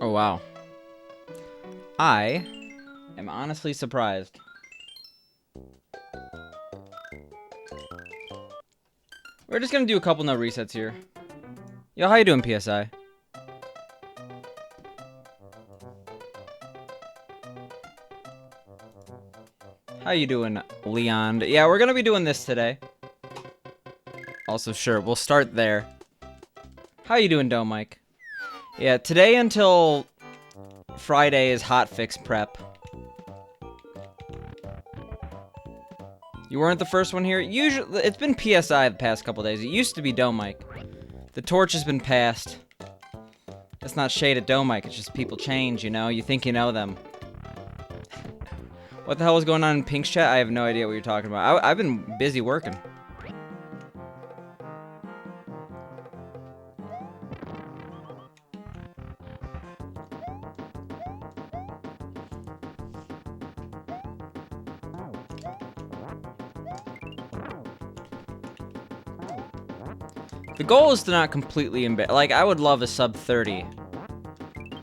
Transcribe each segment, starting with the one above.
Oh, wow. I am honestly surprised. We're just gonna do a couple no resets here. Yo, how you doing, PSI? How you doing, Leon? Yeah, we're gonna be doing this today. Also, sure, we'll start there. How you doing, Dome Mike? Yeah, today until Friday is hotfix prep. You weren't the first one here? Usually, it's been PSI the past couple days. It used to be Dome Mike. The torch has been passed. That's not shade at Dome Mike, it's just people change, you know? You think you know them. What the hell was going on in Pink's chat? I have no idea what you're talking about. I've been busy working. The goal is to not completely embarrass. Like, I would love a sub 30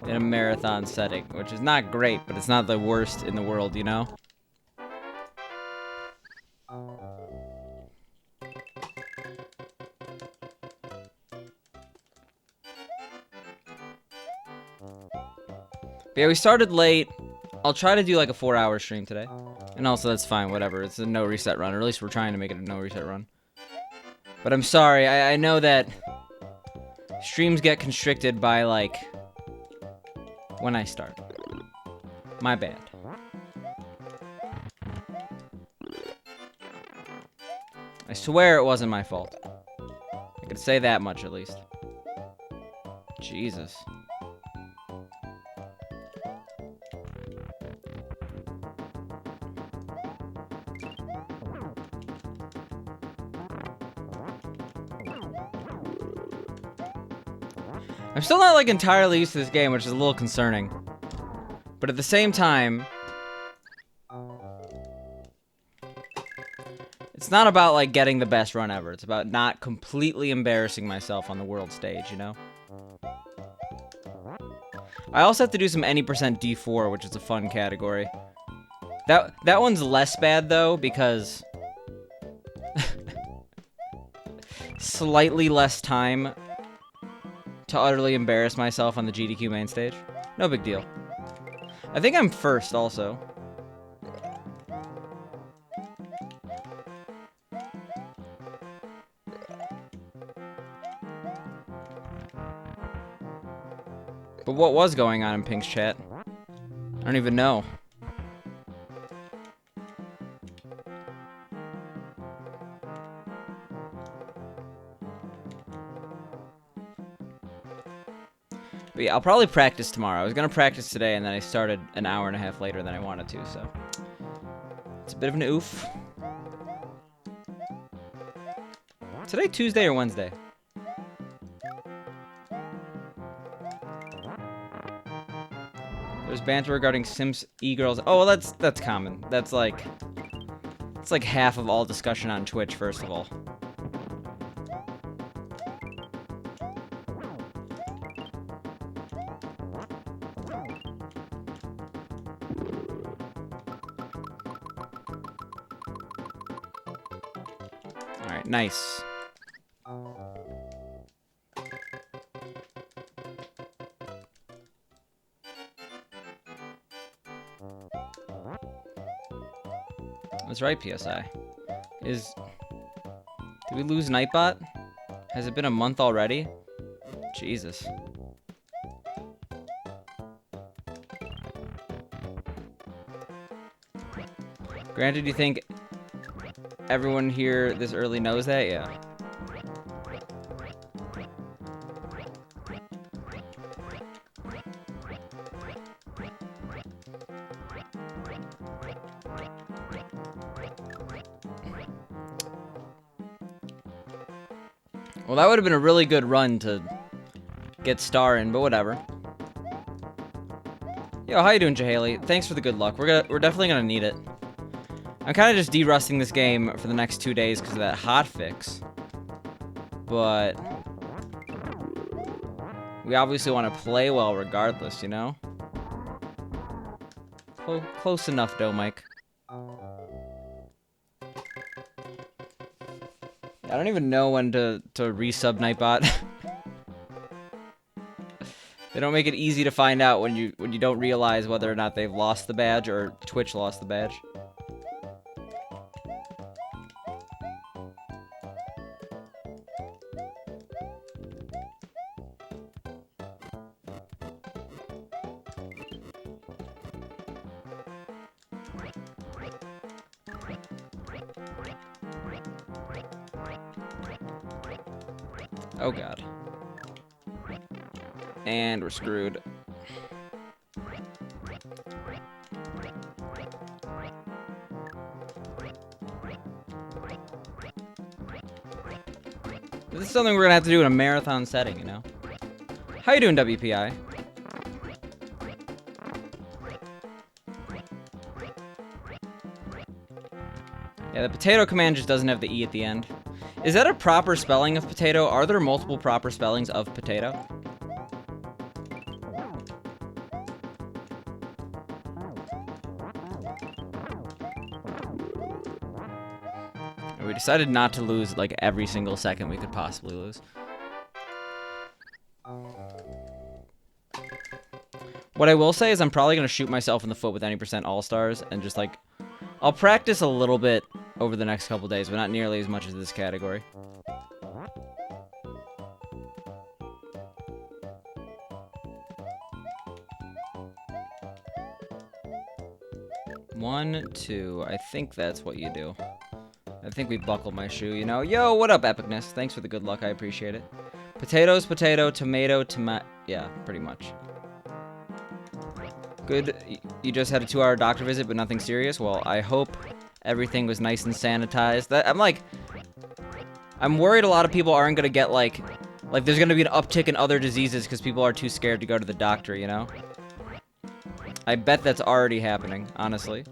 in a marathon setting, which is not great, but it's not the worst in the world, you know? But yeah, we started late. I'll try to do like a 4-hour stream today. And also, that's fine, whatever. It's a no reset run, or at least we're trying to make it a no reset run. But I'm sorry, I know that streams get constricted by, like, when I start. My bad. I swear it wasn't my fault. I could say that much, at least. Jesus. I'm still not, like, entirely used to this game, which is a little concerning. But at the same time, it's not about, like, getting the best run ever. It's about not completely embarrassing myself on the world stage, you know? I also have to do some any percent D4, which is a fun category. That one's less bad, though, because slightly less time to utterly embarrass myself on the GDQ main stage. No big deal. I think I'm first, also. But what was going on in Pink's chat? I don't even know. But yeah, I'll probably practice tomorrow. I was gonna practice today, and then I started an hour and a half later than I wanted to, so it's a bit of an oof. Today Tuesday or Wednesday? There's banter regarding Sims e-girls. Oh, well, that's common. That's like, it's like half of all discussion on Twitch, first of all. Alright, nice. That's right, PSI. Did we lose Nightbot? Has it been a month already? Jesus. Granted, you think everyone here this early knows that? Yeah. Well, that would have been a really good run to get star in, but whatever. Yo, how you doing, Jahaley? Thanks for the good luck. We're definitely gonna need it. I'm kind of just derusting this game for the next 2 days because of that hotfix. But We obviously want to play well regardless, you know? Close enough, though, Mike. I don't even know when to resub Nightbot. They don't make it easy to find out when you don't realize whether or not they've lost the badge or Twitch lost the badge. Oh god. And we're screwed. This is something we're gonna have to do in a marathon setting, you know? How you doing, WPI? Yeah, the potato command just doesn't have the E at the end. Is that a proper spelling of potato? Are there multiple proper spellings of potato? We decided not to lose like every single second we could possibly lose. What I will say is I'm probably going to shoot myself in the foot with any % All-Stars and just like... I'll practice a little bit over the next couple days, but not nearly as much as this category. One, two. I think that's what you do. I think we buckled my shoe, you know? Yo, what up, Epicness? Thanks for the good luck. I appreciate it. Potatoes, potato, tomato, tomato. Yeah, pretty much. Good. You just had a 2-hour doctor visit, but nothing serious? Well, I hope everything was nice and sanitized. I'm worried a lot of people aren't going to get, like there's going to be an uptick in other diseases because people are too scared to go to the doctor, you know? I bet that's already happening, honestly.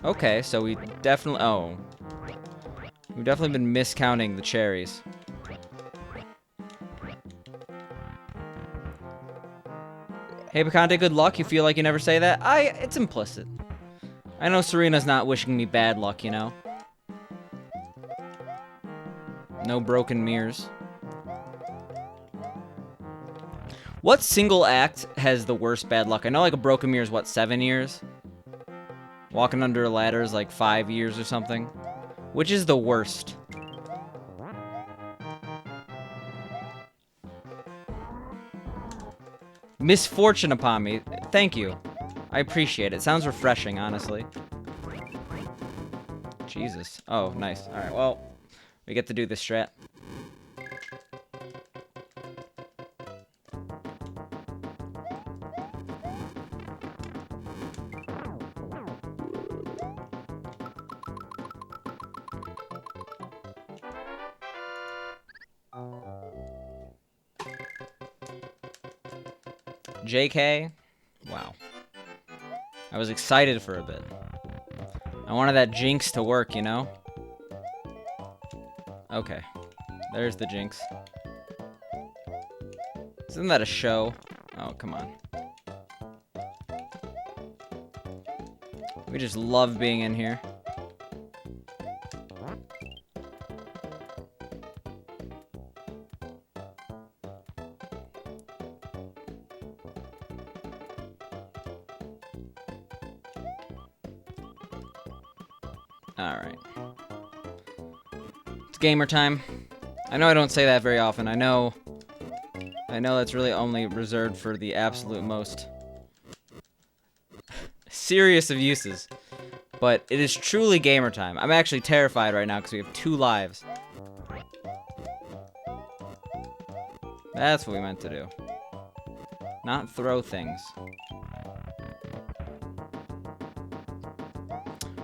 Okay, so we definitely... Oh. We've definitely been miscounting the cherries. Hey, Picante, good luck. You feel like you never say that? It's implicit. I know Serena's not wishing me bad luck, you know? No broken mirrors. What single act has the worst bad luck? I know, like, a broken mirror is, what, 7 years? Walking under a ladder is, like, 5 years or something. Which is the worst? Misfortune upon me. Thank you. I appreciate it. Sounds refreshing, honestly. Jesus. Oh, nice. Alright, well, we get to do this strat. JK? Wow. I was excited for a bit. I wanted that jinx to work, you know? Okay. There's the jinx. Isn't that a show? Oh, come on. We just love being in here. Alright. It's gamer time. I know I don't say that very often. I know that's really only reserved for the absolute most serious of uses. But it is truly gamer time. I'm actually terrified right now because we have 2 lives. That's what we meant to do. Not throw things.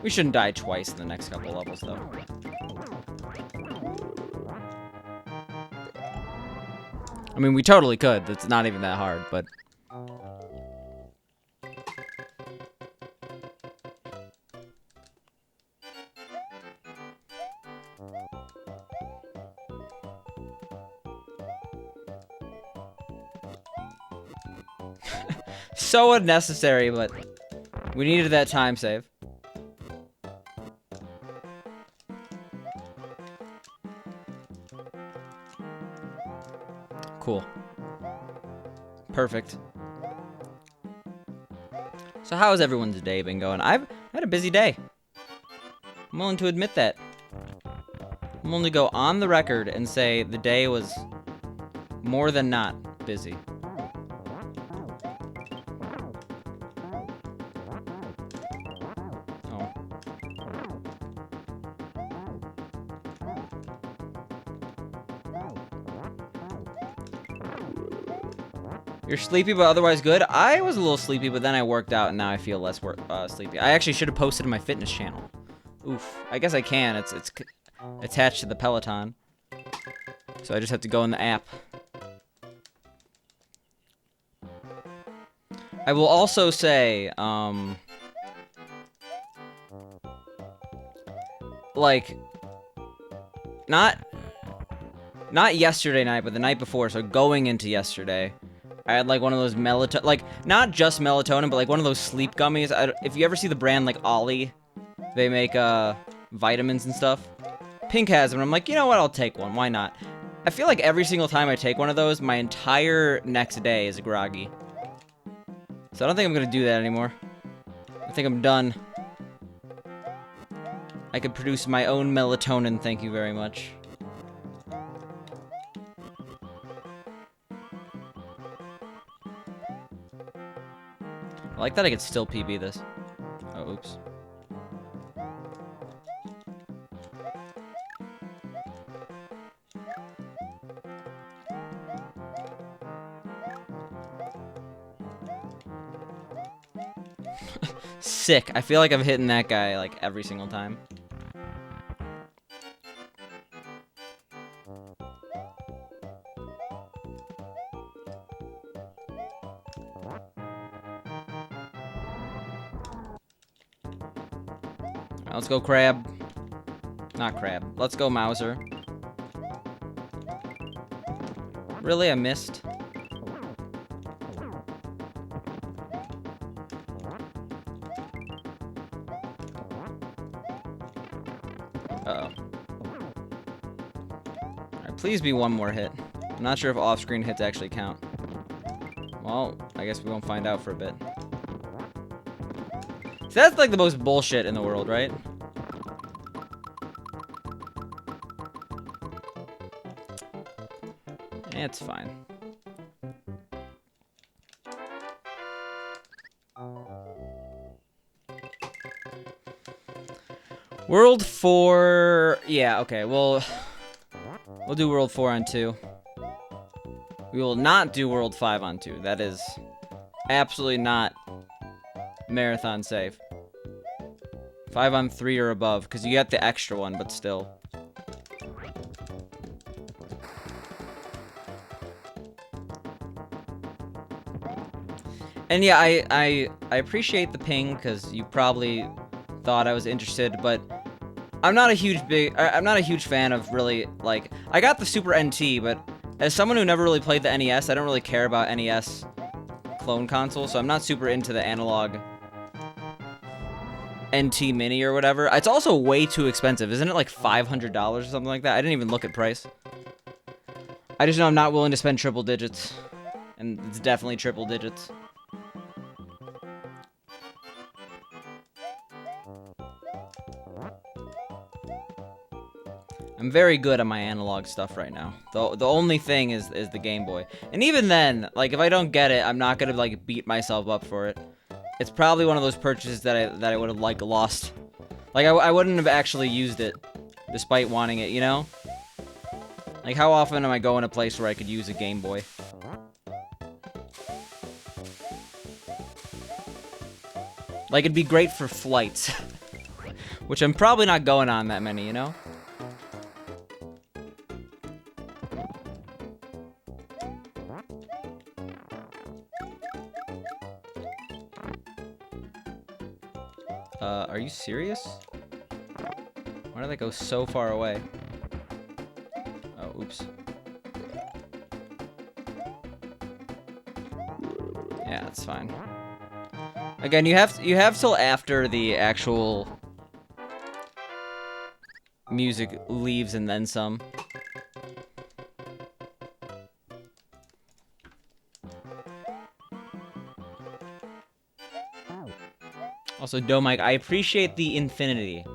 We shouldn't die twice in the next couple levels, though. I mean, we totally could. That's not even that hard, but... So unnecessary, but we needed that time save. Cool. Perfect. So how has everyone's day been going? I've had a busy day. I'm willing to admit that. I'm willing to go on the record and say the day was more than not busy. Oh. You're sleepy but otherwise good? I was a little sleepy, but then I worked out and now I feel less sleepy. I actually should have posted in my fitness channel. Oof. I guess I can. It's attached to the Peloton. So I just have to go in the app. I will also say, like, not yesterday night, but the night before, so going into yesterday, I had, like, one of those melatonin, like, not just melatonin, but, like, one of those sleep gummies. If you ever see the brand, like, Ollie, they make, vitamins and stuff. Pink has them, and I'm like, you know what, I'll take one, why not? I feel like every single time I take one of those, my entire next day is groggy. So I don't think I'm gonna do that anymore. I think I'm done. I could produce my own melatonin, thank you very much. I like that I could still PB this. Oh, oops. Sick. I feel like I'm hitting that guy, like, every single time. Alright, let's go, Crab. Not Crab. Let's go, Mauser. Really? I missed? Uh-oh. Alright, please be one more hit. I'm not sure if off-screen hits actually count. Well, I guess we won't find out for a bit. So that's like the most bullshit in the world, right? It's fine. World 4... Yeah, okay, we'll do World 4 on 2. We will not do World 5 on 2. That is absolutely not marathon safe. 5 on 3 or above, because you get the extra one, but still. And yeah, I appreciate the ping, because you probably thought I was interested, but I'm not a huge fan of really, like, I got the Super NT, but as someone who never really played the NES, I don't really care about NES clone consoles, so I'm not super into the analog NT Mini or whatever. It's also way too expensive. Isn't it like $500 or something like that? I didn't even look at price. I just know I'm not willing to spend triple digits, and it's definitely triple digits. I'm very good at my analog stuff right now. The only thing is the Game Boy. And even then, like, if I don't get it, I'm not gonna, like, beat myself up for it. It's probably one of those purchases that I would have, like, lost. Like, I wouldn't have actually used it, despite wanting it, you know? Like, how often am I going to a place where I could use a Game Boy? Like, it'd be great for flights. Which I'm probably not going on that many, you know? Are you serious? Why did that go so far away? Oh, oops. Yeah, That's fine. Again, you have till after the actual music leaves and then some. Also, Domike, I appreciate the infinity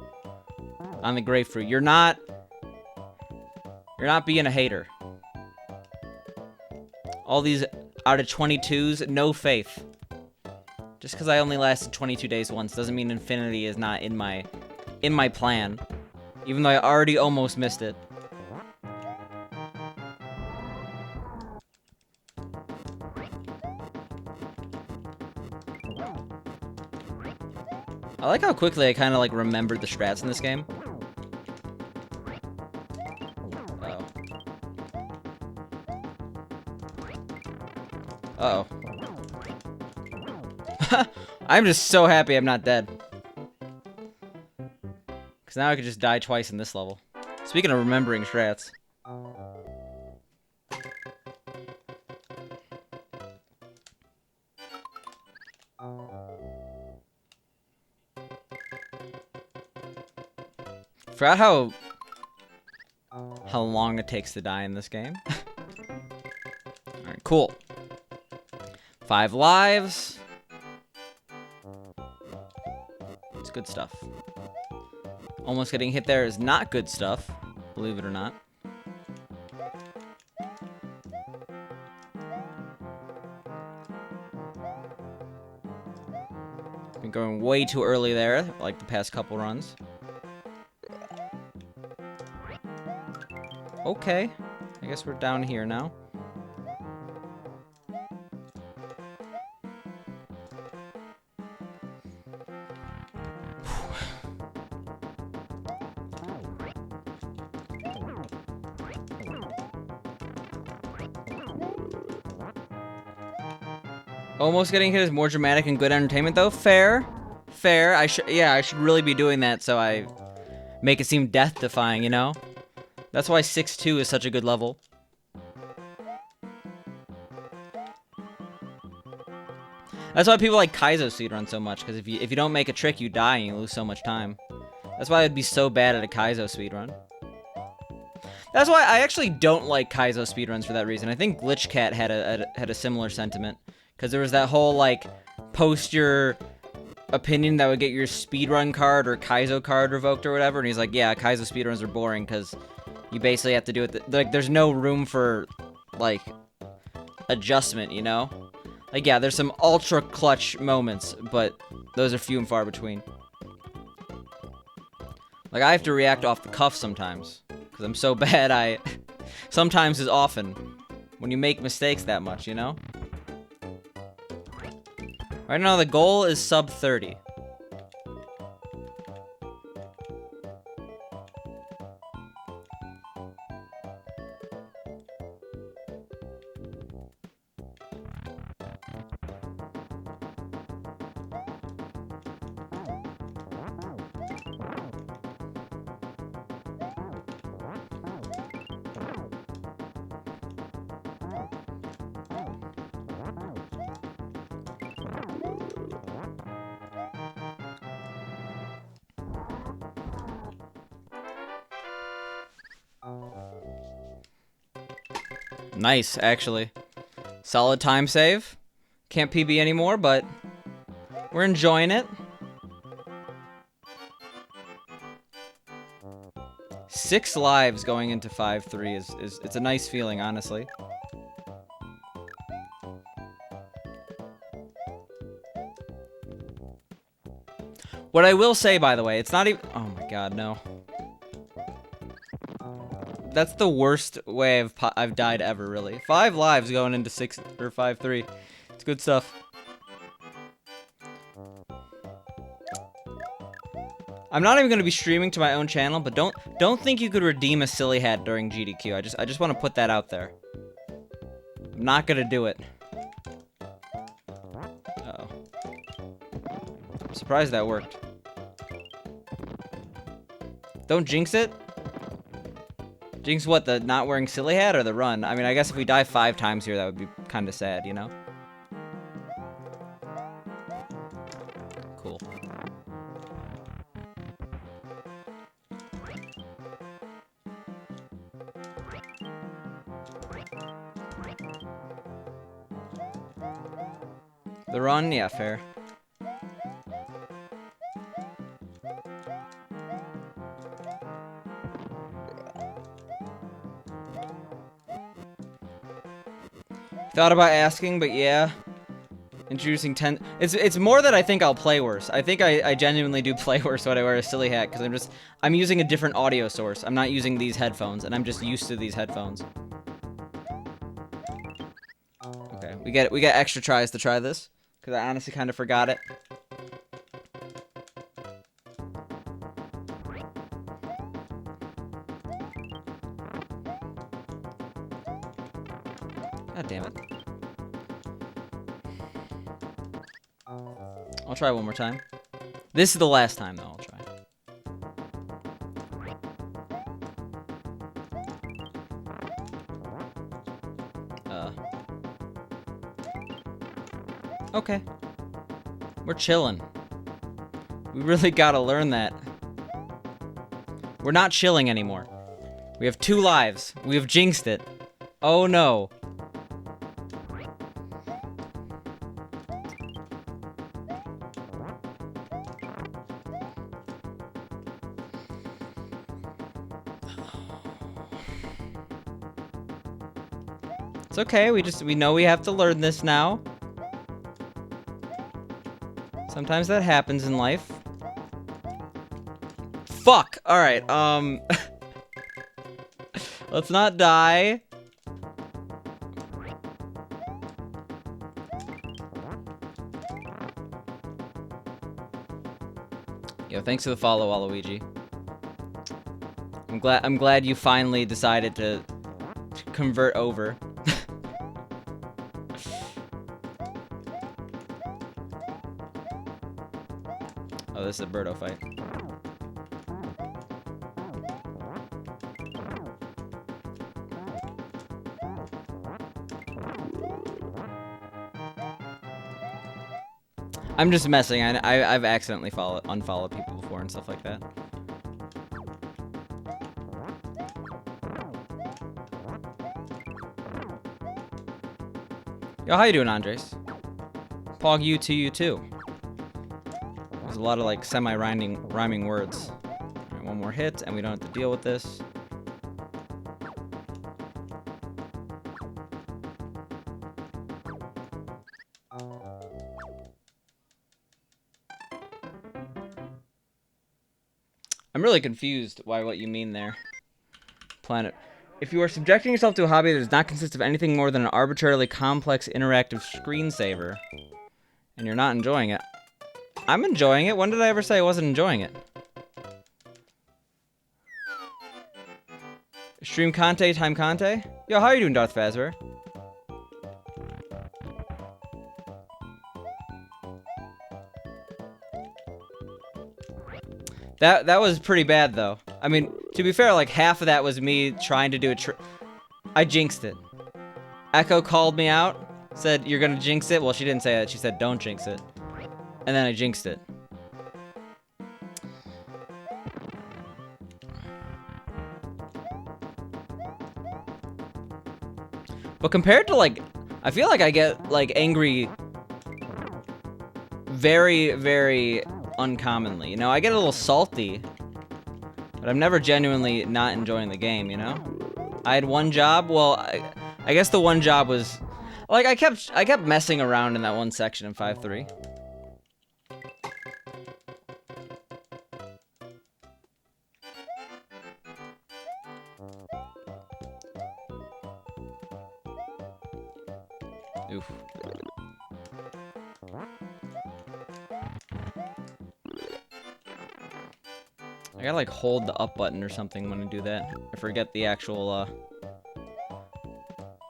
on the grapefruit. You're not being a hater. All these out of 22s, no faith. Just because I only lasted 22 days once doesn't mean infinity is not in my plan. Even though I already almost missed it. I like how quickly I kind of like remembered the strats in this game. Uh-oh. I'm just so happy I'm not dead. Because now I could just die twice in this level. Speaking of remembering strats. Forgot how long it takes to die in this game. Alright, cool. 5 lives. It's good stuff. Almost getting hit there is not good stuff, believe it or not. Been going way too early there, like the past couple runs. Okay, I guess we're down here now. Almost getting hit is more dramatic and good entertainment, though. Fair. Fair. I should really be doing that so I make it seem death-defying, you know? That's why 6-2 is such a good level. That's why people like Kaizo speedrun so much, because if you don't make a trick, you die and you lose so much time. That's why I'd be so bad at a Kaizo speedrun. That's why I actually don't like Kaizo speedruns for that reason. I think GlitchCat had a similar sentiment. Because there was that whole, like, post your opinion that would get your speedrun card or Kaizo card revoked or whatever. And he's like, yeah, Kaizo speedruns are boring because you basically have to do it. Like, there's no room for, like, adjustment, you know? Like, yeah, there's some ultra clutch moments, but those are few and far between. Like, I have to react off the cuff sometimes. Because I'm so bad, sometimes is often. When you make mistakes that much, you know? Right now, the goal is sub 30. Nice, actually. Solid time save. Can't PB anymore, but we're enjoying it. 6 lives going into 5-3 is it's a nice feeling, honestly. What I will say, by the way, it's not even... Oh my god, no. That's the worst way I've died ever, really. 5 lives going into 6 or 5-3. It's good stuff. I'm not even going to be streaming to my own channel, but don't think you could redeem a silly hat during GDQ. I just want to put that out there. I'm not going to do it. Uh-oh. I'm surprised that worked. Don't jinx it. Jinx what, the not wearing silly hat or the run? I mean, I guess if we die 5 times here, that would be kind of sad, you know? The run, yeah, fair. Thought about asking, but yeah. Introducing 10... It's more that I think I'll play worse. I think I genuinely do play worse when I wear a silly hat, because I'm using a different audio source. I'm not using these headphones, and I'm just used to these headphones. Okay, we get extra tries to try this, because I honestly kind of forgot it. God damn it. I'll try one more time. This is the last time, though, I'll try. Okay. We're chilling. We really gotta learn that. We're not chilling anymore. We have 2 lives. We have jinxed it. Oh no. It's okay, we know we have to learn this now. Sometimes that happens in life. Fuck! Alright, let's not die. Yo, thanks for the follow, Waluigi. I'm glad you finally decided to convert over. Oh, this is a Birdo fight. I'm just messing. I've accidentally unfollowed people before and stuff like that. Yo, how you doing, Andres? Pog you to you too. There's a lot of like rhyming words. Alright, one more hit and we don't have to deal with this. I'm really confused by what you mean there. Planet. If you are subjecting yourself to a hobby that does not consist of anything more than an arbitrarily complex interactive screensaver, and you're not enjoying it. I'm enjoying it. When did I ever say I wasn't enjoying it? Stream Conte, time Conte? Yo, how are you doing, Darth Fazbear? That was pretty bad, though. I mean, to be fair, like, half of that was me trying to do a I jinxed it. Echo called me out, said, you're gonna jinx it. Well, she didn't say that. She said, don't jinx it. And then I jinxed it. But compared to, like, I feel like I get, like, angry very, very uncommonly. You know, I get a little salty, but I'm never genuinely not enjoying the game, you know? I had one job. Well, I guess the one job was, like, I kept messing around in that one section in 5.3. Oof. I gotta, like, hold the up button or something when I do that. I forget the actual,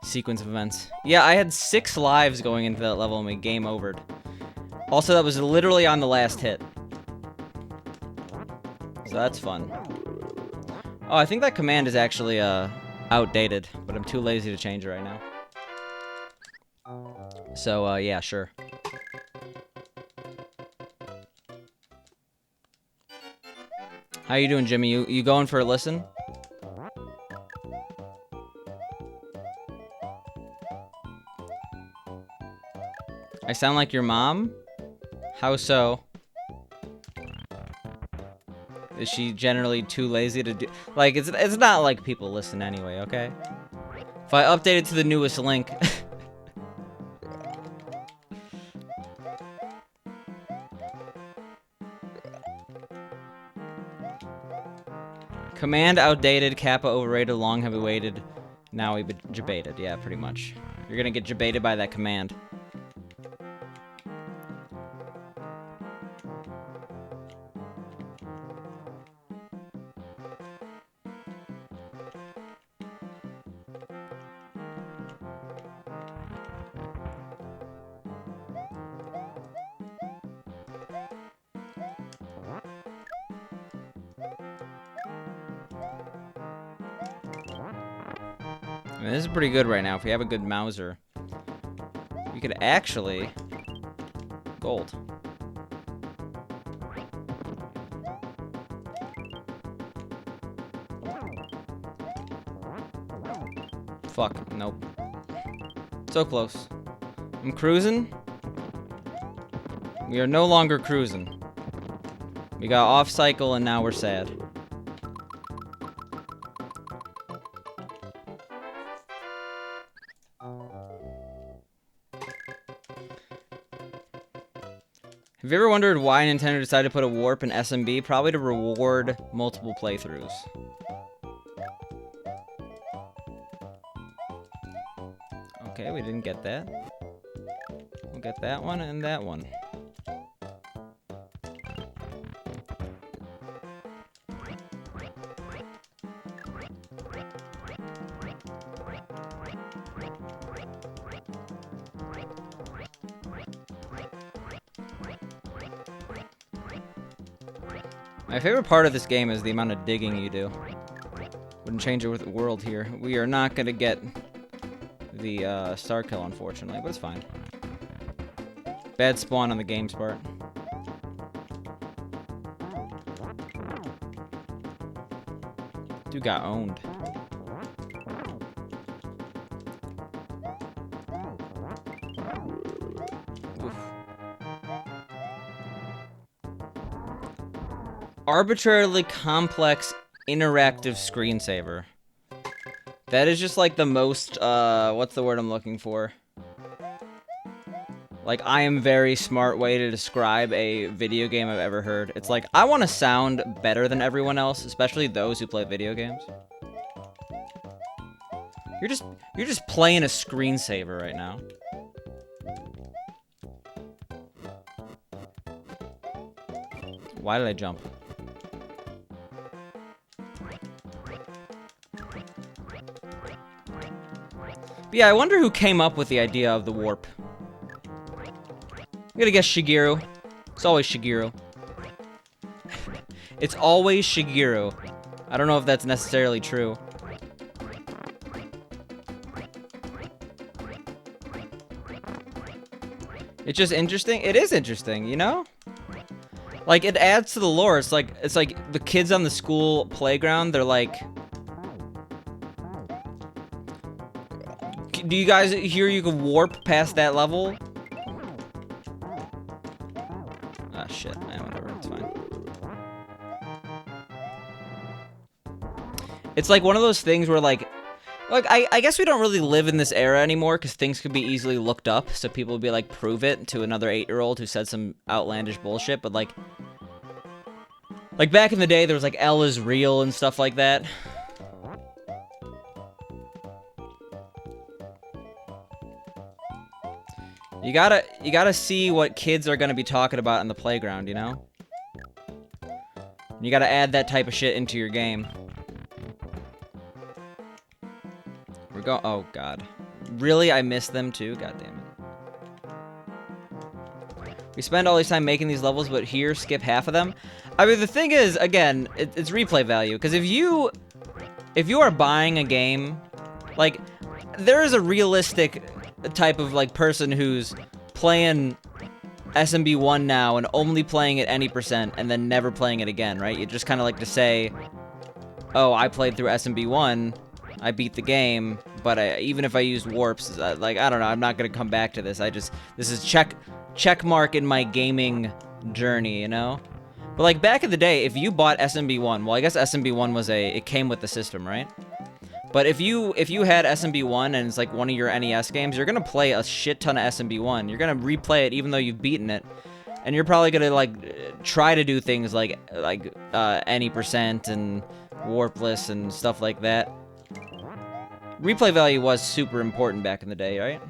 sequence of events. Yeah, I had 6 lives going into that level and we game overed. Also, that was literally on the last hit. So that's fun. Oh, I think that command is actually, outdated, but I'm too lazy to change it right now. So, yeah, sure. How you doing, Jimmy? You going for a listen? sound like your mom? How so? Is she generally too lazy to do? Like, it's not like people listen anyway, okay? If I update it to the newest link... Command outdated, Kappa overrated, long heavy weighted. Now we've been jebaited. Yeah, pretty much. You're gonna get jebaited by that command. I mean, this is pretty good right now. If we have a good Mauser, we could actually gold. Fuck, nope. So close. I'm cruising. We are no longer cruising. We got off cycle and now we're sad. Have you ever wondered why Nintendo decided to put a warp in SMB? Probably to reward multiple playthroughs. Okay, we didn't get that. We'll get that one and that one. My favorite part of this game is the amount of digging you do. Wouldn't change it with the world here. We are not gonna get the star kill, unfortunately, but it's fine. Bad spawn on the game's part. Dude got owned. Arbitrarily complex interactive screensaver. That is just like the most, what's the word I'm looking for? Like, I am very smart way to describe a video game I've ever heard. It's like, I want to sound better than everyone else, especially those who play video games. You're just playing a screensaver right now. Why did I jump? But yeah, I wonder who came up with the idea of the warp. I'm gonna guess Shigeru. It's always Shigeru. It's always Shigeru. I don't know if that's necessarily true. It's just interesting. It is interesting, you know? Like, it adds to the lore. It's like the kids on the school playground, they're like, do you guys hear you can warp past that level? Ah, shit. Man, whatever. It's fine. It's like one of those things where, like I guess we don't really live in this era anymore because things could be easily looked up. So people would be like, prove it to another 8-year-old who said some outlandish bullshit. But, like back in the day, there was, like, L is real and stuff like that. You gotta see what kids are gonna be talking about in the playground, you know? You gotta add that type of shit into your game. Oh, God. Really? I missed them, too? God damn it. We spend all this time making these levels, but here, skip half of them? I mean, the thing is, again, it's replay value. Because if you are buying a game, like, there is a realistic type of, like, person who's playing SMB1 now and only playing it any percent and then never playing it again, right? You just kind of like to say, oh, I played through SMB1, I beat the game, but even if I use warps, like, I don't know, I'm not gonna come back to this. This is check mark in my gaming journey, you know? But like back in the day, if you bought SMB1, well, I guess SMB1 it came with the system, right? But if you had SMB1 and it's like one of your NES games, you're gonna play a shit ton of SMB1. You're gonna replay it even though you've beaten it. And you're probably gonna like try to do things like any percent and warpless and stuff like that. Replay value was super important back in the day, right?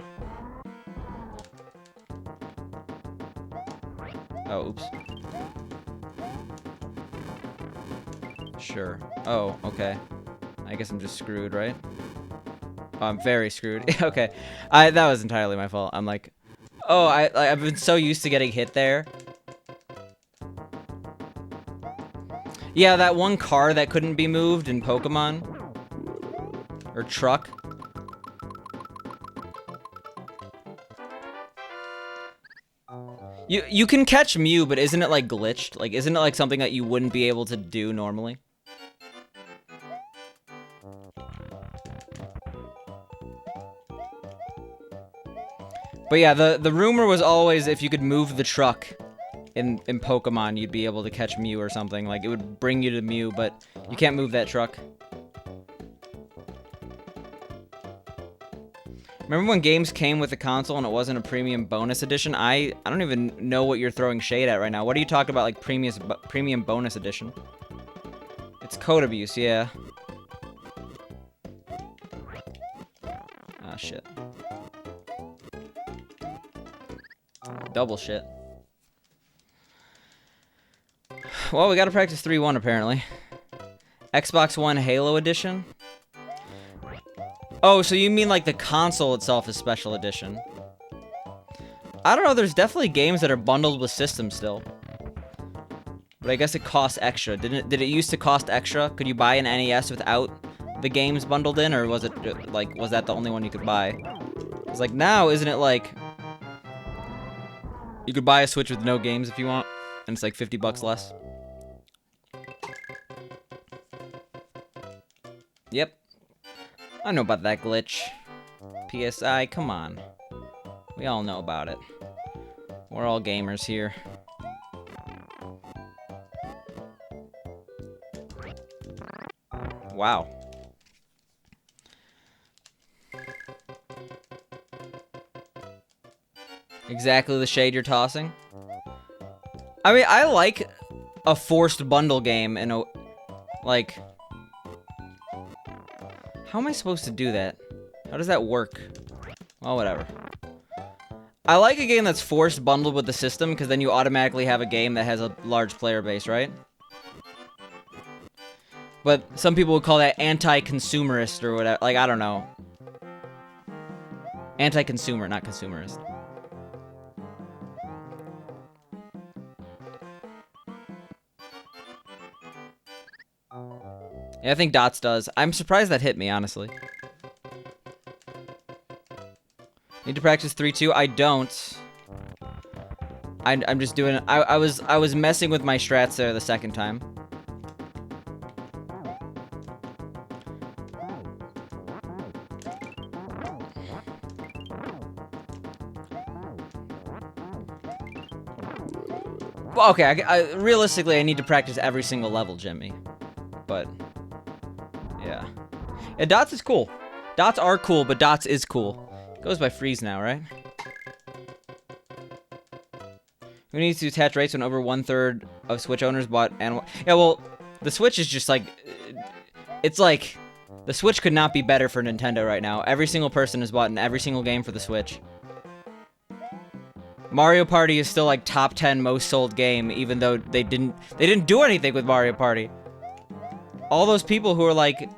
Oh, oops. Sure. Oh, okay. I guess I'm just screwed, right? Oh, I'm very screwed. Okay. That was entirely my fault. I'm like, oh, I've been so used to getting hit there. Yeah, that one car that couldn't be moved in Pokemon. Or truck. You can catch Mew, but isn't it like glitched? Like, isn't it like something that you wouldn't be able to do normally? But yeah, the rumor was always if you could move the truck in Pokemon, you'd be able to catch Mew or something. Like, it would bring you to Mew, but you can't move that truck. Remember when games came with the console and it wasn't a premium bonus edition? I don't even know what you're throwing shade at right now. What are you talking about, like, premium bonus edition? It's code abuse, yeah. Ah, shit. Double shit. Well, we gotta practice 3-1 apparently. Xbox One Halo Edition? Oh, so you mean like the console itself is special edition? I don't know, there's definitely games that are bundled with systems still. But I guess it costs extra. Did it used to cost extra? Could you buy an NES without the games bundled in, or was it like, was that the only one you could buy? It's like now, isn't it like you could buy a Switch with no games if you want, and it's like 50 bucks less? Yep. I know about that glitch. PSI, come on. We all know about it. We're all gamers here. Wow. Exactly the shade you're tossing. I mean, I like a forced bundle game and like, how am I supposed to do that? How does that work? Well, whatever. I like a game that's forced bundled with the system because then you automatically have a game that has a large player base, right? But some people would call that anti-consumerist or whatever. Like, I don't know. Anti-consumer, not consumerist. Yeah, I think Dots does. I'm surprised that hit me, honestly. Need to practice 3-2? I don't. I'm just doing it. I was messing with my strats there the second time. Well, okay, realistically, I need to practice every single level, Jimmy. But, yeah. Yeah, Dots is cool. Dots are cool, but Dots is cool. It goes by Freeze now, right? Who needs to attach rates when over 1/3 of Switch owners bought animal? Yeah, well, the Switch is just like... It's like... The Switch could not be better for Nintendo right now. Every single person has bought in every single game for the Switch. Mario Party is still like top 10 most sold game, even though they didn't do anything with Mario Party. All those people who are like,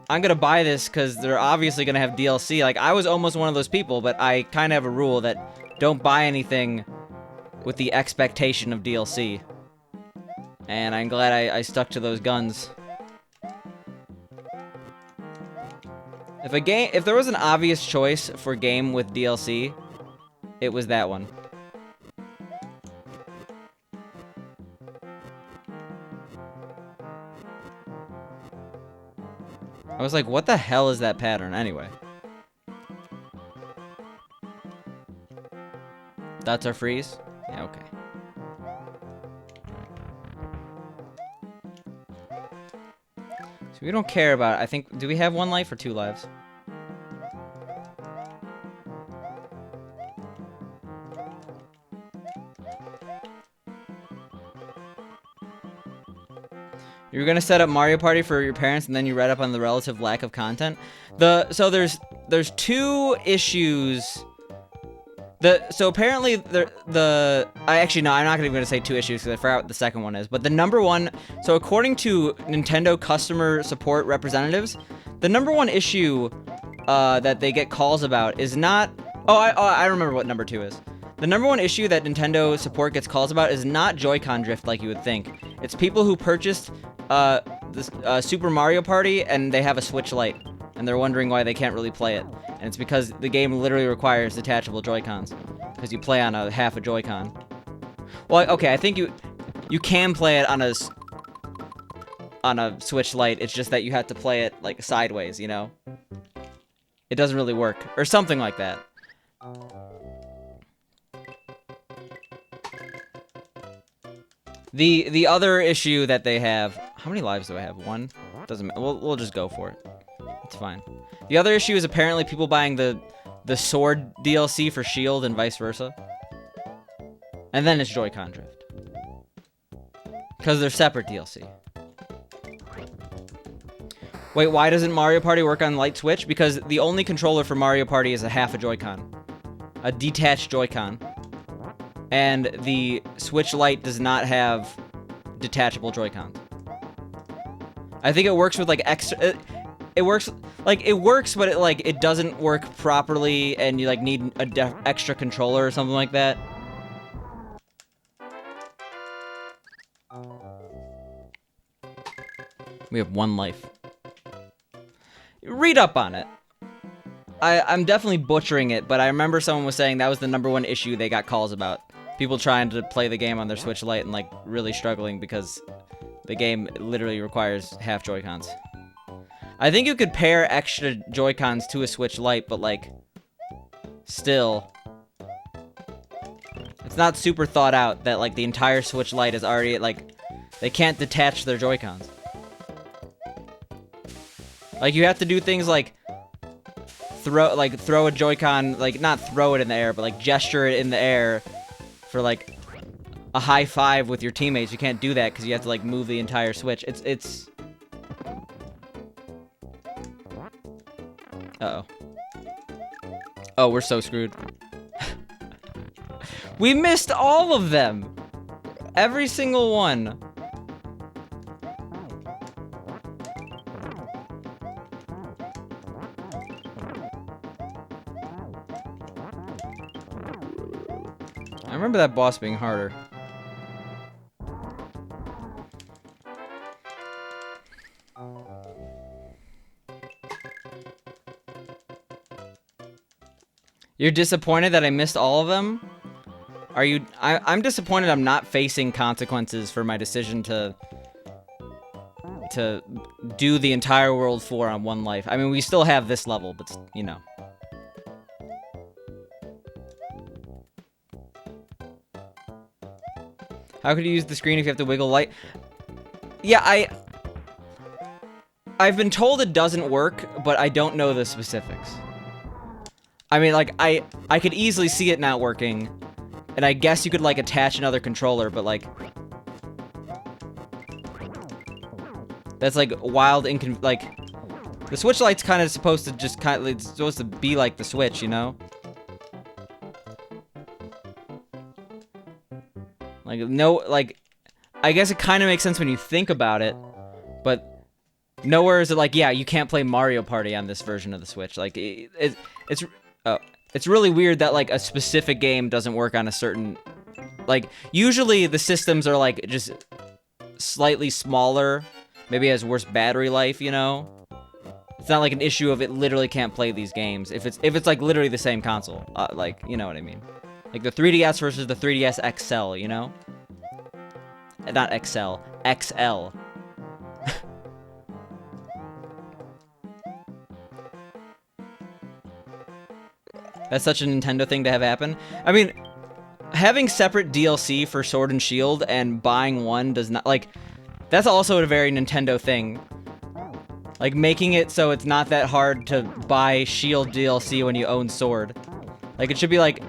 I'm gonna buy this because they're obviously gonna have DLC. Like, I was almost one of those people, but I kind of have a rule that don't buy anything with the expectation of DLC. And I'm glad I stuck to those guns. If there was an obvious choice for a game with DLC, it was that one. I was like, what the hell is that pattern anyway? That's our freeze? Yeah, okay. So we don't care about it. I think, do we have 1 life or 2 lives? You were gonna set up Mario Party for your parents, and then you read up on the relative lack of content. So there's 2 issues. So apparently actually no, I'm not even gonna say 2 issues because I forgot what the second one is. But the number one, so according to Nintendo customer support representatives, the number 1 issue that they get calls about is not. I remember what number 2 is. The number 1 issue that Nintendo support gets calls about is not Joy-Con drift like you would think. It's people who purchased this Super Mario Party and they have a Switch Lite, and they're wondering why they can't really play it. And it's because the game literally requires detachable Joy-Cons, because you play on a half a Joy-Con. Well, okay, I think you can play it on a Switch Lite. It's just that you have to play it like sideways, you know? It doesn't really work, or something like that. The other issue that they have, how many lives do I have? 1? Doesn't matter. We'll just go for it. It's fine. The other issue is apparently people buying the sword DLC for Shield and vice versa. And then it's Joy-Con drift. Because they're separate DLC. Wait, why doesn't Mario Party work on light switch? Because the only controller for Mario Party is a half a Joy-Con. A detached Joy-Con. And the Switch Lite does not have detachable Joy-Cons. I think it works with like extra. It works, but it doesn't work properly, and you like need a extra controller or something like that. We have 1 life. Read up on it. I'm definitely butchering it, but I remember someone was saying that was the number 1 issue they got calls about. People trying to play the game on their Switch Lite and like really struggling because the game literally requires half Joy-Cons. I think you could pair extra Joy-Cons to a Switch Lite, but like, still, it's not super thought out that like the entire Switch Lite is already like, they can't detach their Joy-Cons. Like you have to do things like throw a Joy-Con, like not throw it in the air, but like gesture it in the air for like a high five with your teammates. You can't do that because you have to like move the entire Switch. It's uh-oh. Oh, we're so screwed. We missed all of them. Every single one. I remember that boss being harder. You're disappointed that I missed all of them? Are you... I'm disappointed I'm not facing consequences for my decision to do the entire World 4 on 1 life. I mean, we still have this level, but, you know. How could you use the screen if you have to wiggle light? Yeah, I've been told it doesn't work, but I don't know the specifics. I mean, like, I could easily see it not working, and I guess you could, like, attach another controller, but, like... That's, like, wild like... The Switch Lite's kind of supposed to just it's supposed to be like the Switch, you know? Like, no, like... I guess it kind of makes sense when you think about it, but... Nowhere is it like, yeah, you can't play Mario Party on this version of the Switch. Like, it's really weird that, like, a specific game doesn't work on a certain... Like, usually the systems are, like, just slightly smaller. Maybe has worse battery life, you know? It's not like an issue of it literally can't play these games. If it's like, literally the same console. Like, you know what I mean. Like, the 3DS versus the 3DS XL, you know? Not XL. XL. That's such a Nintendo thing to have happen. I mean, having separate DLC for Sword and Shield and buying one does not, like, that's also a very Nintendo thing. Like, making it so it's not that hard to buy Shield DLC when you own Sword. Like, it should be like,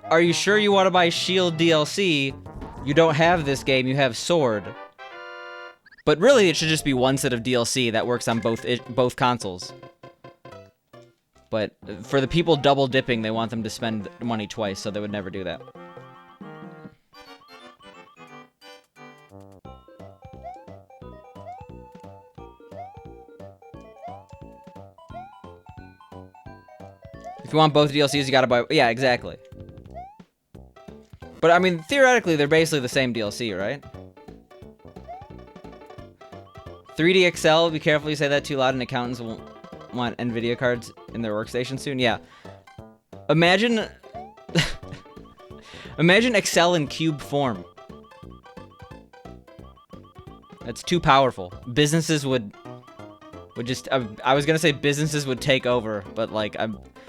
are you sure you want to buy Shield DLC? You don't have this game, you have Sword. But really, it should just be one set of DLC that works on both consoles. But for the people double dipping, they want them to spend money twice, so they would never do that. If you want both DLCs, you gotta buy... Yeah, exactly. But, I mean, theoretically, they're basically the same DLC, right? 3D XL, be careful you say that too loud and accountants will want NVIDIA cards in their workstation soon. Yeah. Imagine... Imagine Excel in cube form. That's too powerful. Businesses would just... I was gonna say businesses would take over, but, like,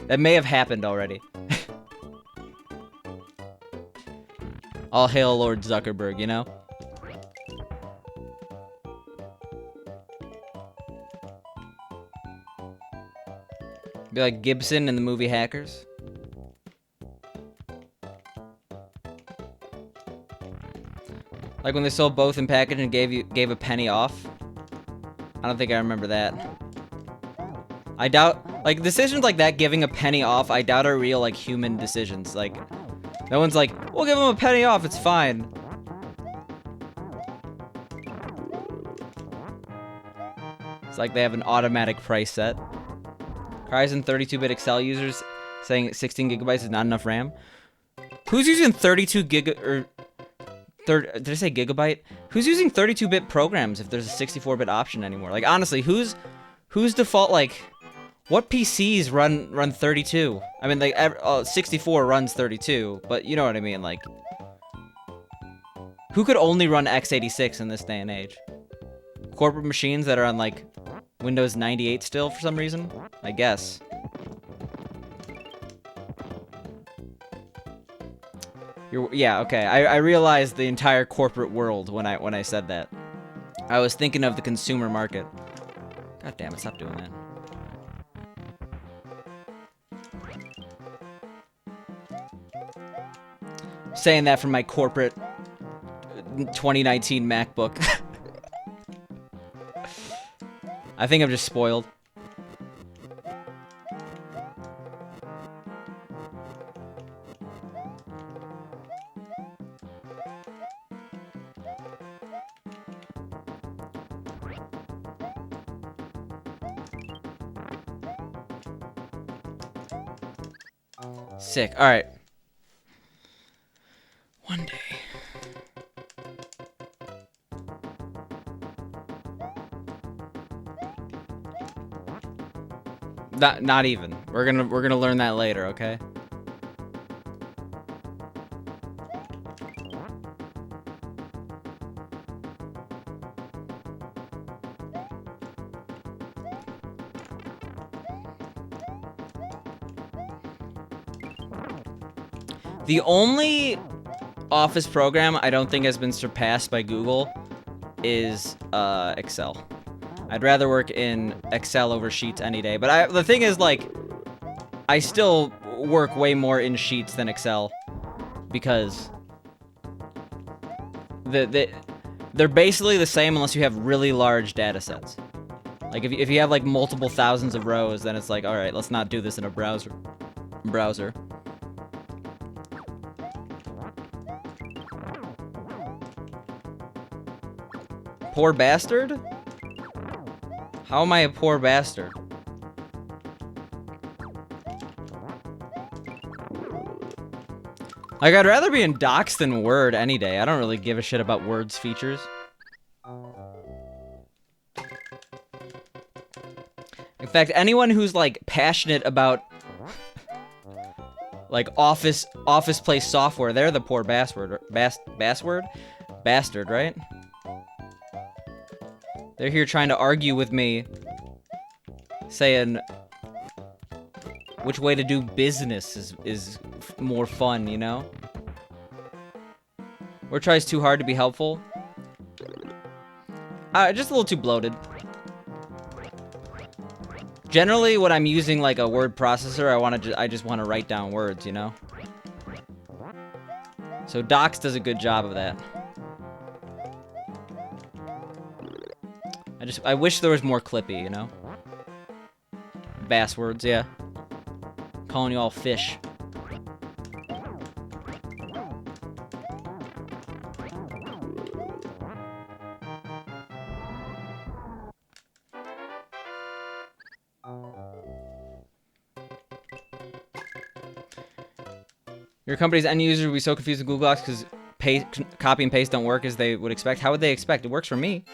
that may have happened already. All hail Lord Zuckerberg, you know? Be like Gibson in the movie Hackers. Like when they sold both in package and gave a penny off. I don't think I remember that. I doubt, like, decisions like that, giving a penny off, I doubt are real, like, human decisions. Like, no one's like, we'll give them a penny off, it's fine. It's like they have an automatic price set. Ryzen 32-bit Excel users saying 16 gigabytes is not enough RAM. Who's using 32 did I say gigabyte? Who's using 32-bit programs if there's a 64-bit option anymore? Like, honestly, who's default, like, what PCs run 32? I mean, like, 64 runs 32, but you know what I mean, like, who could only run x86 in this day and age? Corporate machines that are on, like, Windows 98 still for some reason? I guess. Yeah, okay. I realized the entire corporate world when I said that. I was thinking of the consumer market. God damn it, stop doing that. Saying that from my corporate 2019 MacBook. I think I'm just spoiled. Sick. All right. One day. Not even. We're gonna learn that later, okay? The only Office program I don't think has been surpassed by Google is Excel. I'd rather work in Excel over Sheets any day. But the thing is, like, I still work way more in Sheets than Excel because they're basically the same unless you have really large data sets. Like, if you have, like, multiple thousands of rows, then it's like, all right, let's not do this in a browser. Poor bastard? How am I a poor bastard? Like, I'd rather be in Docs than Word any day. I don't really give a shit about Word's features. In fact, anyone who's, like, passionate about, like, office place software, they're the poor bastard, right? They're here trying to argue with me, saying, which way to do business is more fun, you know? Or tries too hard to be helpful. Just a little too bloated. Generally, when I'm using like a word processor, I just want to write down words, you know? So Docs does a good job of that. I wish there was more Clippy, you know? Bass words, yeah. Calling you all fish. Your company's end user will be so confused with Google Docs because copy and paste don't work as they would expect. How would they expect? It works for me.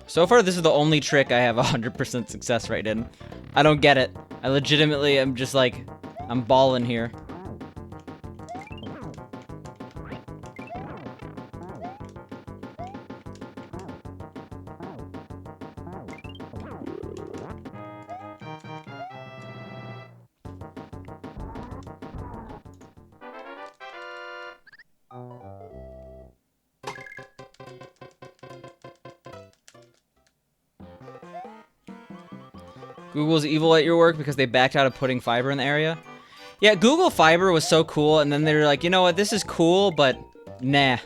So far, this is the only trick I have 100% success rate in. I don't get it. I legitimately am just like, I'm balling here. Google's evil at your work because they backed out of putting fiber in the area. Yeah, Google Fiber was so cool, and then they were like, you know what, this is cool, but nah.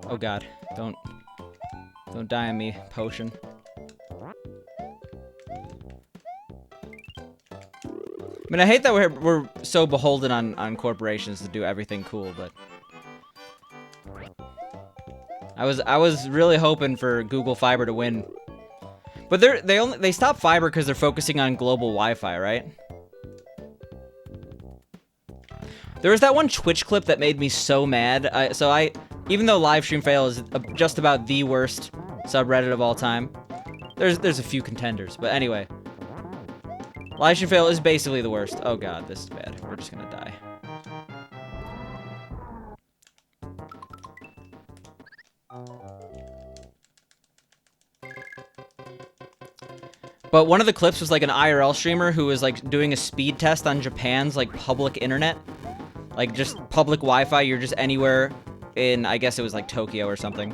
Oh god, don't die on me, potion. I mean, I hate that we're so beholden on corporations to do everything cool, but I was really hoping for Google Fiber to win. But they stopped fiber because they're focusing on global Wi-Fi, right? There was that one Twitch clip that made me so mad. Even though Livestream Fail is just about the worst subreddit of all time, there's a few contenders. But anyway, Livestream Fail is basically the worst. Oh god, this is bad. We're just gonna die. But one of the clips was like an IRL streamer who was like doing a speed test on Japan's like public internet. Like just public Wi-Fi, you're just anywhere in, I guess it was like Tokyo or something.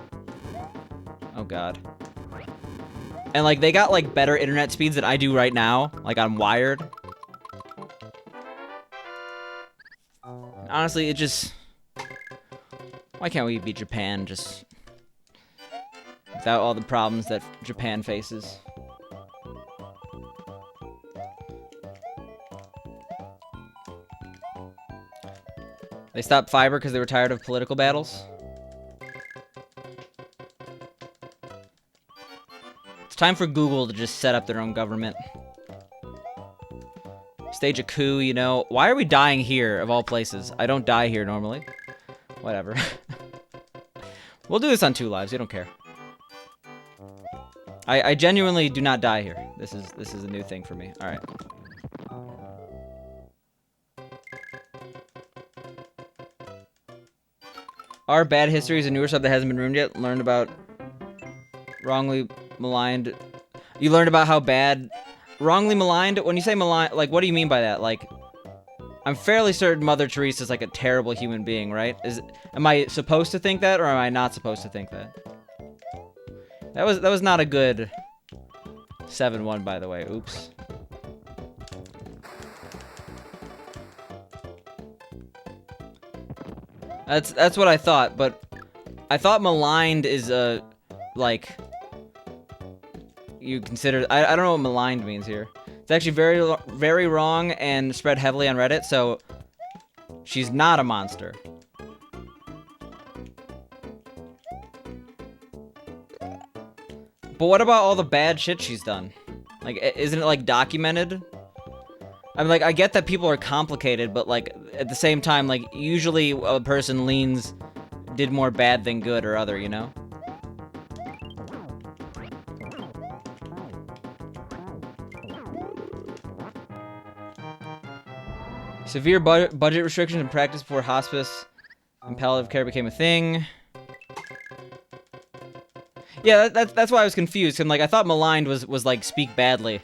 Oh god. And like they got like better internet speeds than I do right now. Like I'm wired. Honestly, it just... Why can't we beat Japan just... without all the problems that Japan faces? They stopped fiber because they were tired of political battles. It's time for Google to just set up their own government. Stage a coup, you know. Why are we dying here, of all places? I don't die here normally. Whatever. We'll do this on 2 lives. You don't care. I genuinely do not die here. This is a new thing for me. All right. Our bad history is a newer sub that hasn't been ruined yet. Learned about wrongly maligned. You learned about how bad wrongly maligned. When you say maligned, like, what do you mean by that? Like, I'm fairly certain Mother Teresa's like a terrible human being, right? Am I supposed to think that, or am I not supposed to think that? That was not a good 7-1, by the way. Oops. That's what I thought, but I thought maligned is like, you consider, I don't know what maligned means here. It's actually very, very wrong and spread heavily on Reddit, so she's not a monster. But what about all the bad shit she's done? Like, isn't it like documented? I mean, like, I get that people are complicated, but, like, at the same time, like, usually a person did more bad than good or other, you know? Severe budget restrictions in practice before hospice and palliative care became a thing. Yeah, that's why I was confused. And like, I thought maligned was like speak badly.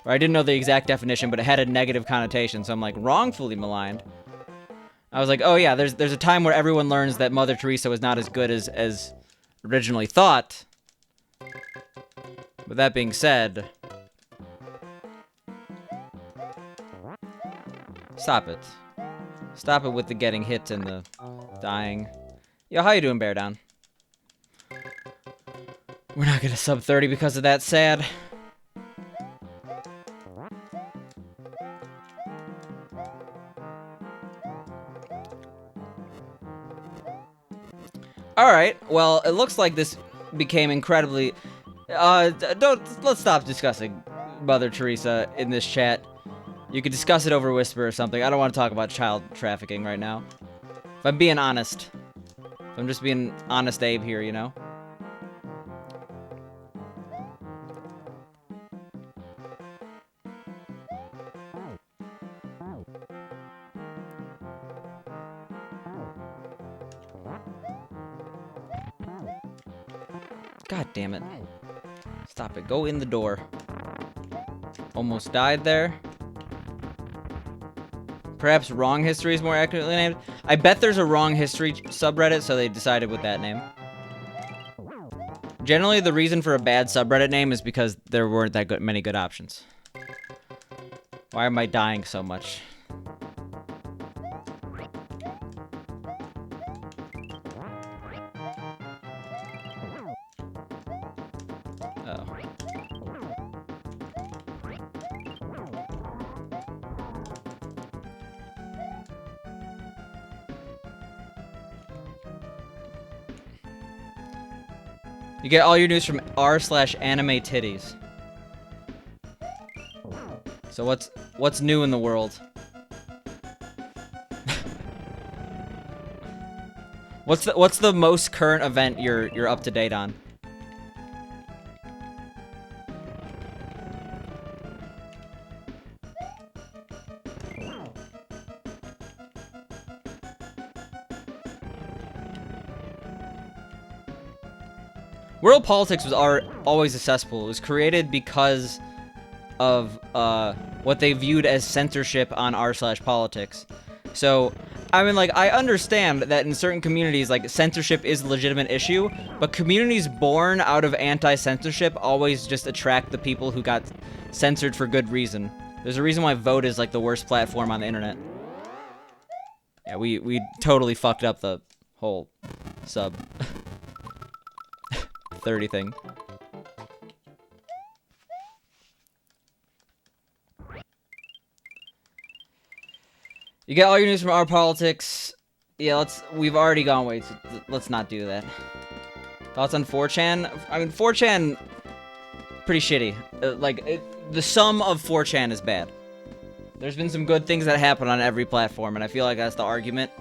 Or I didn't know the exact definition, but it had a negative connotation. So I'm like, wrongfully maligned. I was like, oh yeah, there's a time where everyone learns that Mother Teresa was not as good as originally thought. But that being said, stop it. Stop it with the getting hit and the dying. Yo, how you doing, Bear Down? We're not gonna sub 30 because of that, sad. Alright, well, it looks like this became incredibly... let's stop discussing Mother Teresa in this chat. You could discuss it over Whisper or something. I don't want to talk about child trafficking right now. If I'm being honest. If I'm just being honest Abe here, you know? God damn it. Stop it. Go in the door. Almost died there. Perhaps Wrong History is more accurately named. I bet there's a Wrong History subreddit, so they decided with that name. Generally, the reason for a bad subreddit name is because there weren't that many good options. Why am I dying so much? You get all your news from r/anime titties. So what's new in the world? What's the most current event you're up to date on? World politics was always a cesspool. It was created because of what they viewed as censorship on r/politics. So, I mean, like, I understand that in certain communities, like, censorship is a legitimate issue, but communities born out of anti-censorship always just attract the people who got censored for good reason. There's a reason why Vote is, like, the worst platform on the internet. Yeah, we totally fucked up the whole sub 30 thing. You get all your news from our politics. Yeah, we've already gone way too, let's not do that. Thoughts on 4chan? I mean, 4chan, pretty shitty. The sum of 4chan is bad. There's been some good things that happen on every platform, and I feel like that's the argument.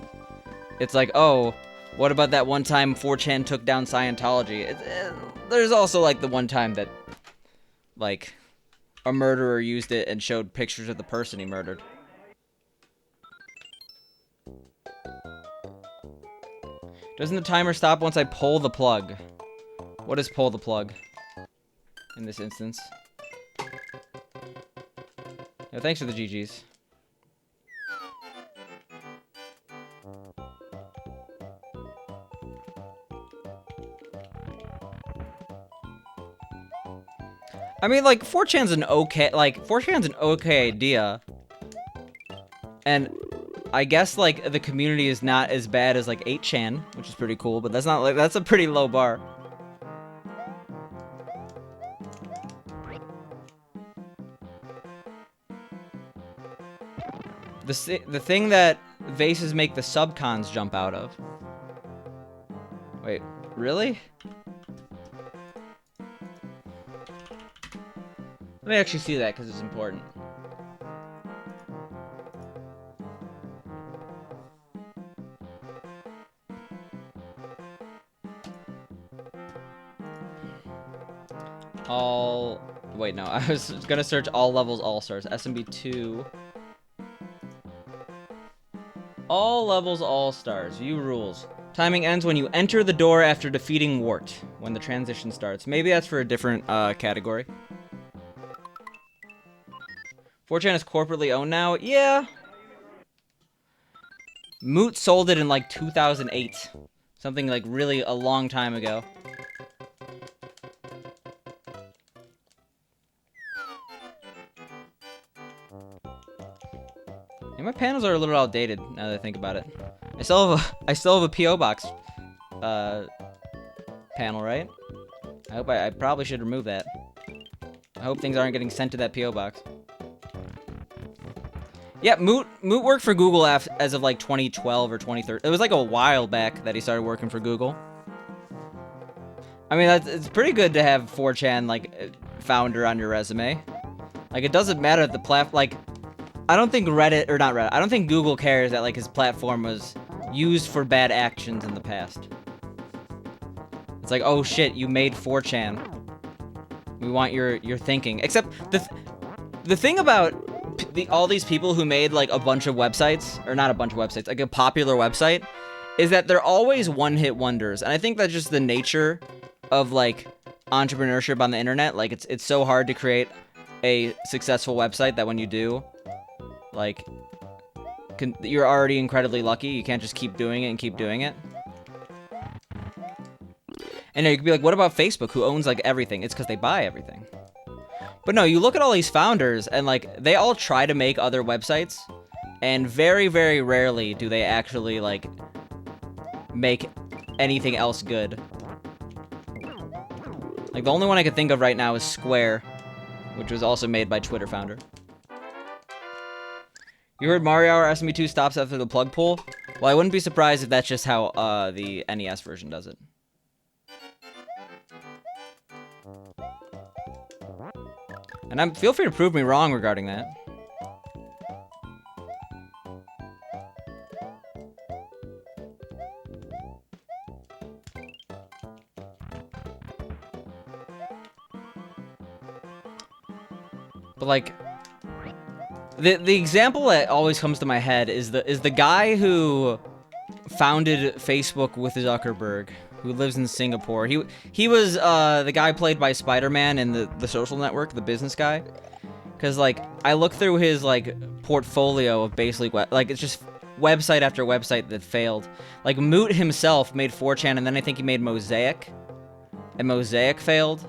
It's like, oh, what about that one time 4chan took down Scientology? There's also, like, the one time that, like, a murderer used it and showed pictures of the person he murdered. Doesn't the timer stop once I pull the plug? What is pull the plug in this instance? Yeah, thanks for the GGs. I mean, like, 4chan's an okay, idea. And I guess, like, the community is not as bad as, like, 8chan, which is pretty cool, but that's not, like, that's a pretty low bar. The thing that vases make the subcons jump out of. Wait, really? Let me actually see that, because it's important. Wait, no, I was gonna search all levels all-stars. SMB 2. All levels, all stars. View rules. Timing ends when you enter the door after defeating Wart. When the transition starts. Maybe that's for a different category. 4chan is corporately owned now? Yeah. Moot sold it in like 2008. Something like really a long time ago. Yeah, my panels are a little outdated now that I think about it. I still have a PO box panel, right? I probably should remove that. I hope things aren't getting sent to that PO box. Yeah, Moot worked for Google as of like 2012 or 2013. It was like a while back that he started working for Google. I mean, it's pretty good to have 4chan like founder on your resume. Like, it doesn't matter the like, I don't think Reddit, or not Reddit, I don't think Google cares that like his platform was used for bad actions in the past. It's like, oh shit, you made 4chan. We want your thinking. Except the thing about all these people who made like a bunch of websites, or not a bunch of websites, like a popular website, is that they're always one-hit wonders. And I think that's just the nature of like entrepreneurship on the internet. Like it's so hard to create a successful website that when you do, like, you're already incredibly lucky. You can't just keep doing it and keep doing it. And you could be like, what about Facebook, who owns like everything? It's because they buy everything. But no, you look at all these founders, and like they all try to make other websites, and very, very rarely do they actually like make anything else good. Like the only one I could think of right now is Square, which was also made by Twitter founder. You heard Mario Hour SME2 stops after the plug pull? Well, I wouldn't be surprised if that's just how the NES version does it. And feel free to prove me wrong regarding that. But like, the example that always comes to my head is the guy who founded Facebook with Zuckerberg, who lives in Singapore. He was the guy played by Spider-Man in the Social Network, the business guy. Because like I look through his like portfolio of basically like it's just website after website that failed. Like Moot himself made 4chan, and then I think he made Mosaic, and Mosaic failed.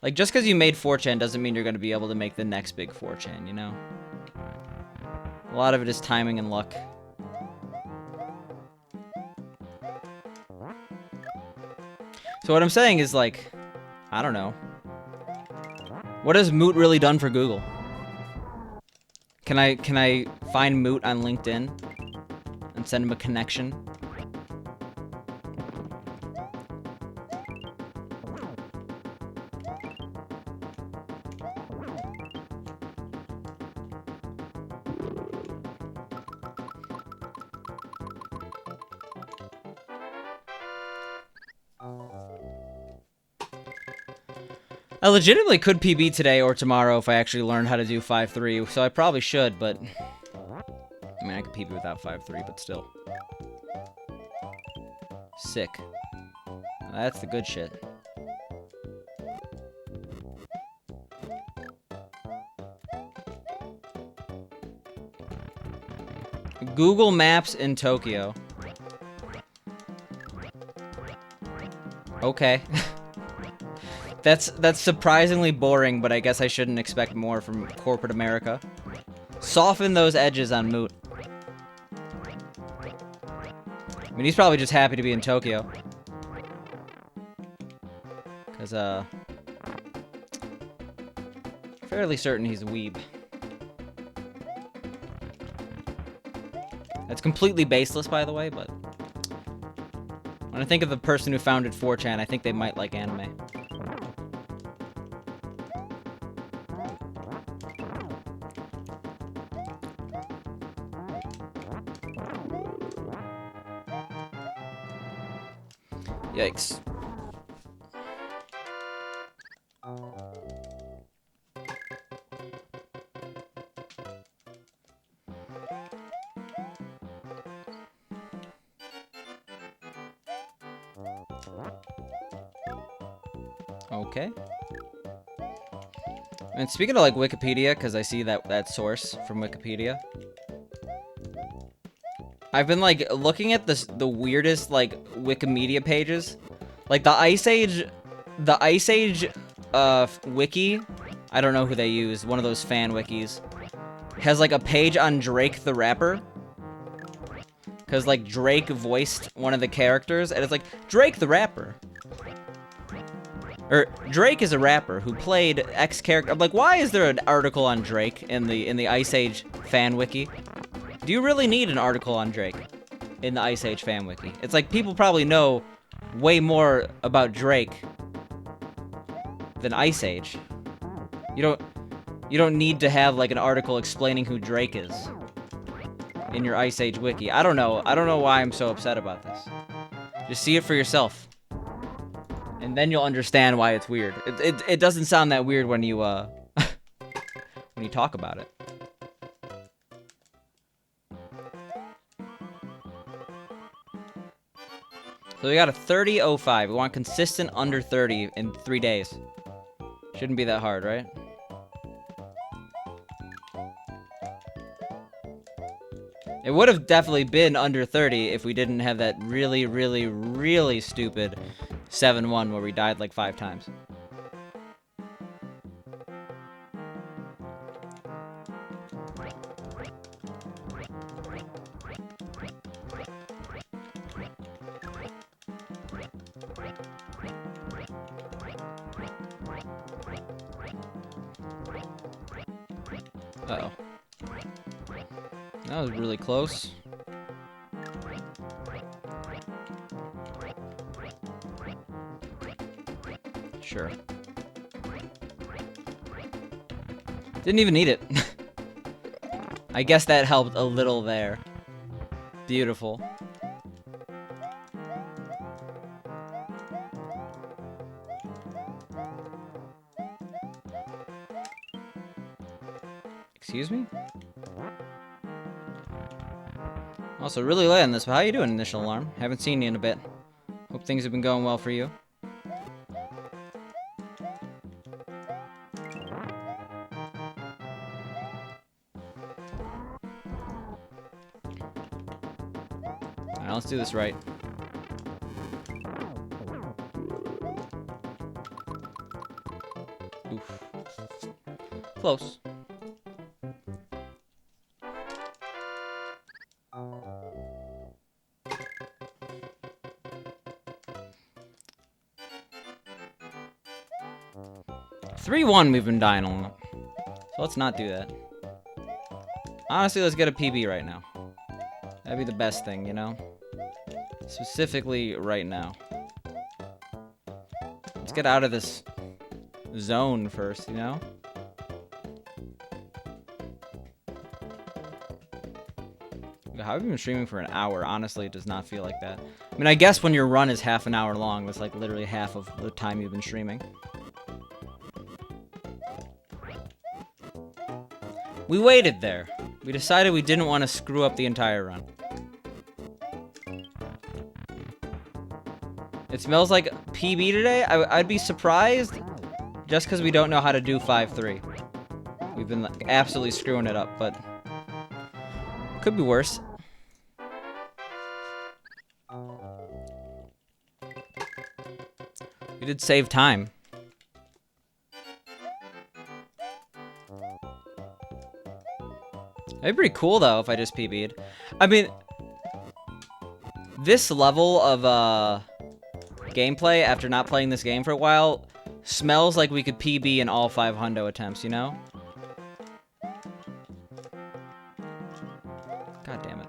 Like, just because you made 4chan doesn't mean you're going to be able to make the next big 4chan, you know? A lot of it is timing and luck. So what I'm saying is, like, I don't know. What has Moot really done for Google? Can I find Moot on LinkedIn and send him a connection? I legitimately could PB today or tomorrow if I actually learned how to do 5-3, so I probably should, but... I mean, I could PB without 5-3, but still. Sick. That's the good shit. Google Maps in Tokyo. Okay. That's surprisingly boring, but I guess I shouldn't expect more from corporate America. Soften those edges on Moot. I mean, he's probably just happy to be in Tokyo. Because, fairly certain he's a weeb. That's completely baseless, by the way, but... when I think of the person who founded 4chan, I think they might like anime. Yikes. Okay. And speaking of like Wikipedia, because I see that source from Wikipedia, I've been like looking at the weirdest like Wikimedia pages, like the Ice Age wiki. I don't know who they use. One of those fan wikis has like a page on Drake the rapper, because like Drake voiced one of the characters, and it's like Drake the rapper. Or Drake is a rapper who played X character. I'm like, why is there an article on Drake in the Ice Age fan wiki? Do you really need an article on Drake in the Ice Age fan wiki? It's like people probably know way more about Drake than Ice Age. You don't need to have like an article explaining who Drake is in your Ice Age wiki. I don't know. I don't know why I'm so upset about this. Just see it for yourself. And then you'll understand why it's weird. It doesn't sound that weird when you when you talk about it. So we got a 30.05. We want consistent under 30 in 3 days. Shouldn't be that hard, right? It would have definitely been under 30 if we didn't have that really, really, really stupid 7-1 where we died like 5 times. Uh-oh. That was really close. Sure. Didn't even need it. I guess that helped a little there. Beautiful. Excuse me? Also, really late on this, but how you doing, Initial Alarm? Haven't seen you in a bit. Hope things have been going well for you. Alright, let's do this right. Oof. Close. (3-1) we've been dying on. So let's not do that. Honestly, let's get a PB right now. That'd be the best thing, you know? Specifically right now. Let's get out of this zone first, you know? How have you been streaming for an hour? Honestly, it does not feel like that. I mean, I guess when your run is half an hour long, that's like literally half of the time you've been streaming. We waited there. We decided we didn't want to screw up the entire run. It smells like PB today? I'd be surprised just because we don't know how to do 5-3. We've been like, absolutely screwing it up, but could be worse. We did save time. It'd be pretty cool, though, if I just PB'd. I mean, this level of, gameplay, after not playing this game for a while, smells like we could PB in all 5 hundo attempts, you know? God damn it.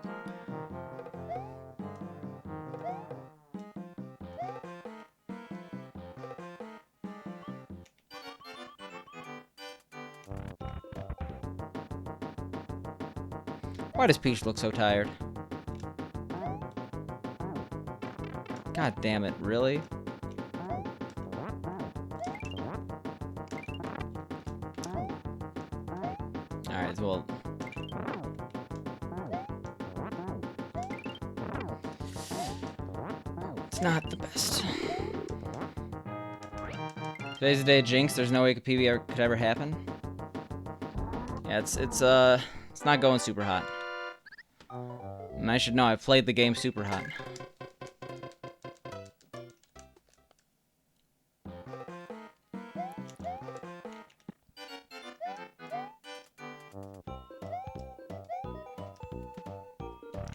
Why does Peach look so tired? God damn it, really? Alright, well... it's not the best. Today's the day of Jinx. There's no way could ever happen. Yeah, it's not going super hot. And I should know, I've played the game super hot.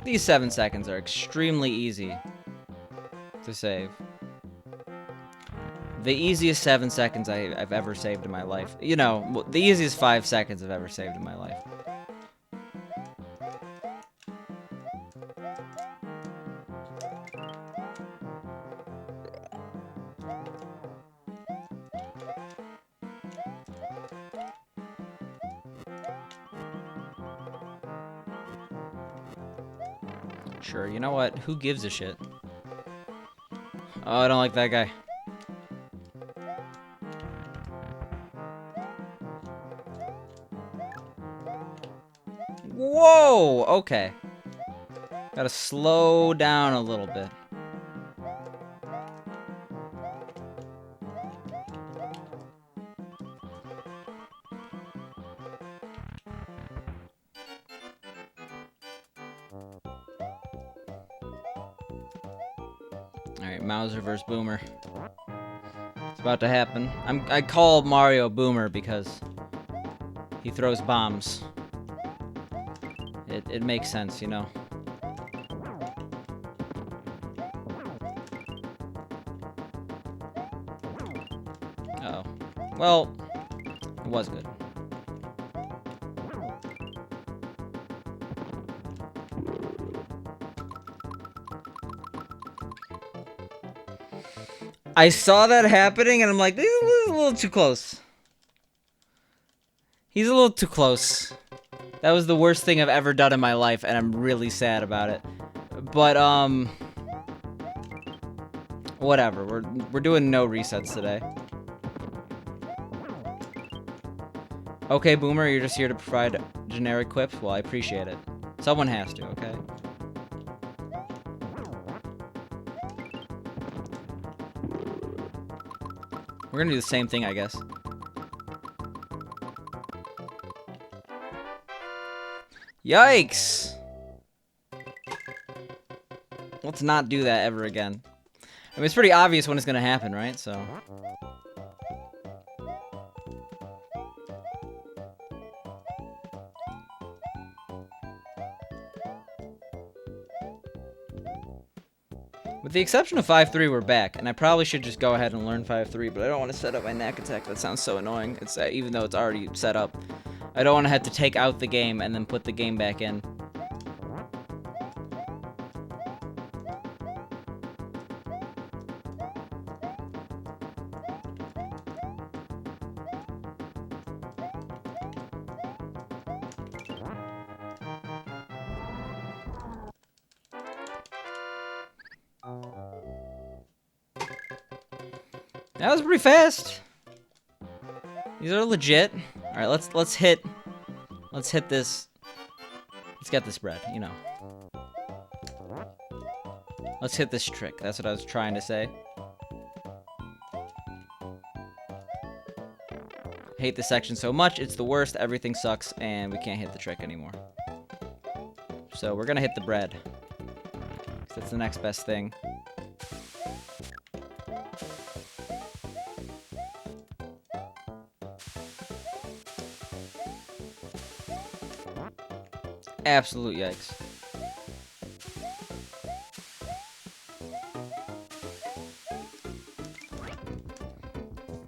These 7 seconds are extremely easy to save. The easiest 7 seconds I've ever saved in my life. You know, the easiest 5 seconds I've ever saved in my life. Sure, you know what? Who gives a shit? Oh, I don't like that guy. Whoa! Okay. Gotta slow down a little bit. Alright, Mauser versus Boomer. It's about to happen. I call Mario Boomer because he throws bombs. It makes sense, you know. Uh-oh. Well, it was good. I saw that happening, and I'm like, this is a little too close. He's a little too close. That was the worst thing I've ever done in my life, and I'm really sad about it. But, whatever. We're doing no resets today. Okay, Boomer, you're just here to provide generic quips? Well, I appreciate it. Someone has to, okay? We're gonna do the same thing, I guess. Yikes! Let's not do that ever again. I mean, it's pretty obvious when it's gonna happen, right? So... With the exception of 5-3, we're back, and I probably should just go ahead and learn 5-3, but I don't want to set up my knack attack. That sounds so annoying. It's even though it's already set up. I don't want to have to take out the game and then put the game back in. That was pretty fast. These are legit. All right, let's hit this. Let's get this bread, you know. Let's hit this trick. That's what I was trying to say. Hate this section so much. It's the worst. Everything sucks, and we can't hit the trick anymore. So we're gonna hit the bread. That's the next best thing. Absolute yikes.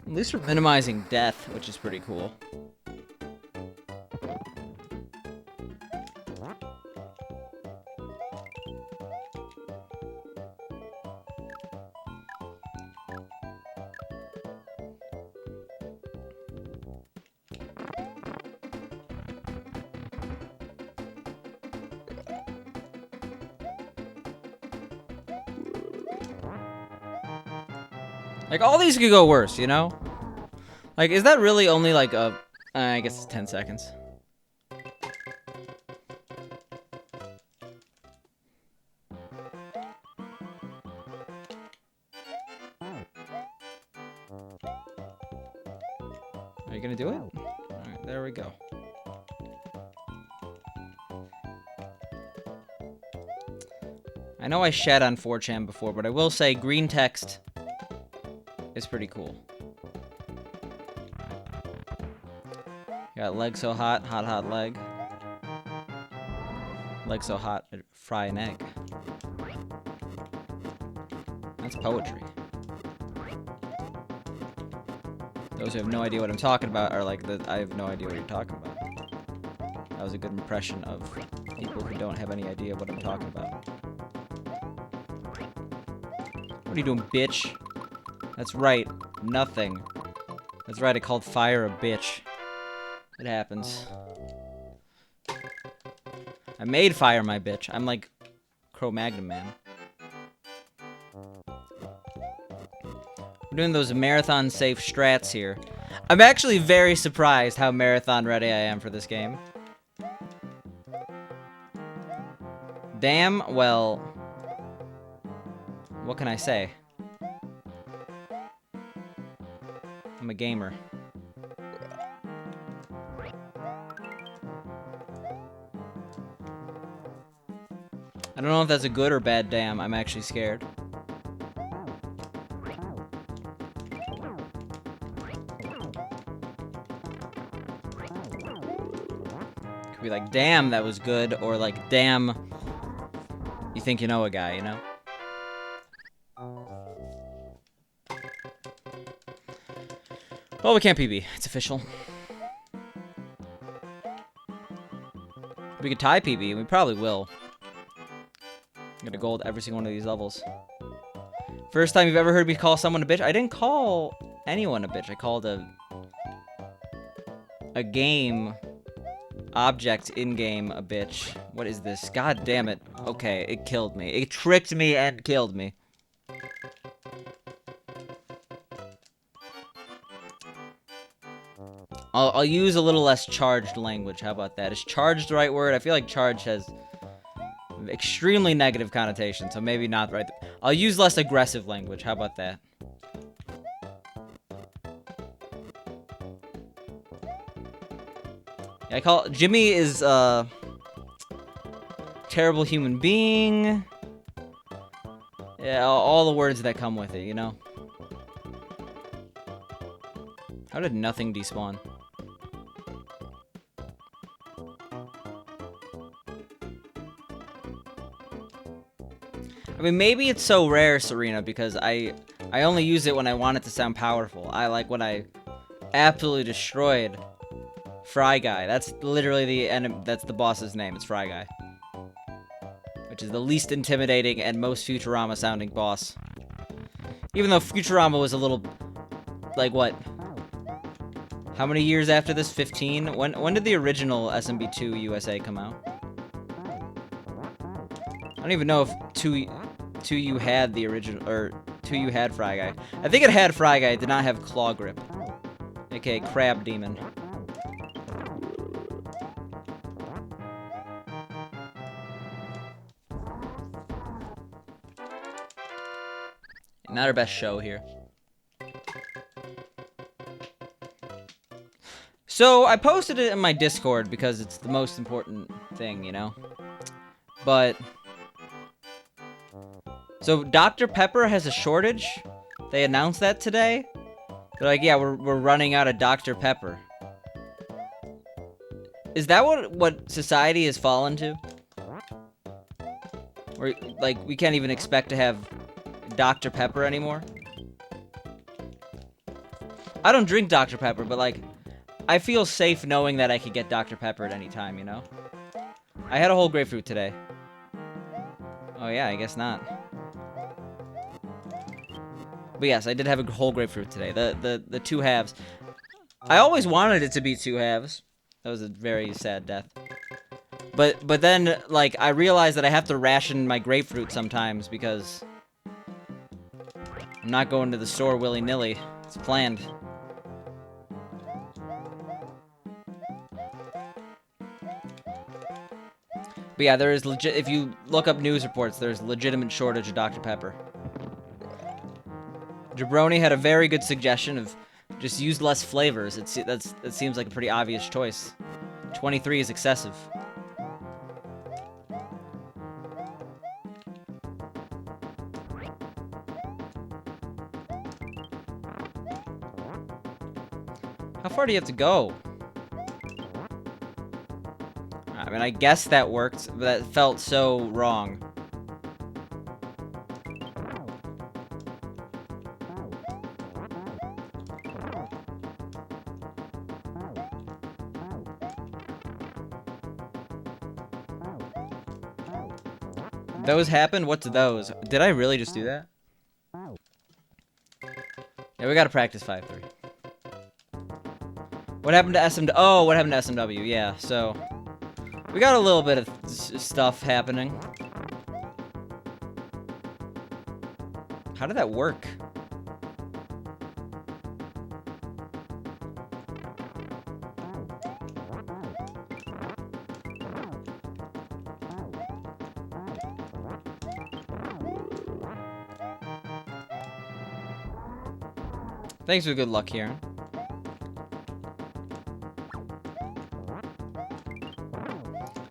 At least we're minimizing death, which is pretty cool. Like, all these could go worse, you know? Like, is that really only like a... I guess it's 10 seconds. Are you gonna do it? Alright, there we go. I know I shed on 4chan before, but I will say green text is pretty cool. Got leg so hot, hot, hot leg. Leg so hot, I'd fry an egg. That's poetry. Those who have no idea what I'm talking about are like, I have no idea what you're talking about. That was a good impression of people who don't have any idea what I'm talking about. What are you doing, bitch? That's right, nothing. That's right, I called fire a bitch. It happens. I made fire my bitch. I'm like Cro-Magnon man. We're doing those marathon safe strats here. I'm actually very surprised how marathon ready I am for this game. Damn, well, what can I say? I'm a gamer. I don't know if that's a good or bad damn. I'm actually scared. Could be like, damn, that was good, or like, damn, you think you know a guy, you know? Well, we can't PB. It's official. We could tie PB, and we probably will. Get a gold every single one of these levels. First time you've ever heard me call someone a bitch? I didn't call anyone a bitch. I called a game object in-game a bitch. What is this? God damn it. Okay, it killed me. It tricked me and killed me. I'll use a little less charged language. How about that? Is charged the right word? I feel like charged has extremely negative connotation, so maybe not right. I'll use less aggressive language. How about that? Yeah, I call Jimmy is terrible human being. Yeah, all the words that come with it, you know. How did nothing despawn? I mean, maybe it's so rare, Serena, because I only use it when I want it to sound powerful. I like when I absolutely destroyed Fry Guy. That's literally the enemy. That's the boss's name. It's Fry Guy, which is the least intimidating and most Futurama-sounding boss. Even though Futurama was a little, like, what? How many years after this? 15? When did the original SMB2 USA come out? I don't even know if 2U had the original, or 2U had Fry Guy. I think it had Fry Guy. It did not have Claw Grip, aka Crab Demon. Not our best show here. So, I posted it in my Discord because it's the most important thing, you know? But so, Dr. Pepper has a shortage. They announced that today. They're like, yeah, we're running out of Dr. Pepper. Is that what society has fallen to? Where, like, we can't even expect to have Dr. Pepper anymore? I don't drink Dr. Pepper, but, like, I feel safe knowing that I could get Dr. Pepper at any time, you know? I had a whole grapefruit today. Oh, yeah, I guess not. But yes, I did have a whole grapefruit today. The two halves. I always wanted it to be two halves. That was a very sad death. But then, like, I realized that I have to ration my grapefruit sometimes because I'm not going to the store willy-nilly. It's planned. But yeah, there is legit. If you look up news reports, there's legitimate shortage of Dr. Pepper. Jabroni had a very good suggestion of Just use less flavors. That seems like a pretty obvious choice. 23 is excessive. How far do you have to go? I mean, I guess that worked, but that felt so wrong. Those happened? What's those? Did I really just do that? Yeah, we gotta practice 5-3. What happened to SM? Oh, what happened to SMW? Yeah, so we got a little bit of stuff happening. How did that work? Thanks for good luck, Kieran.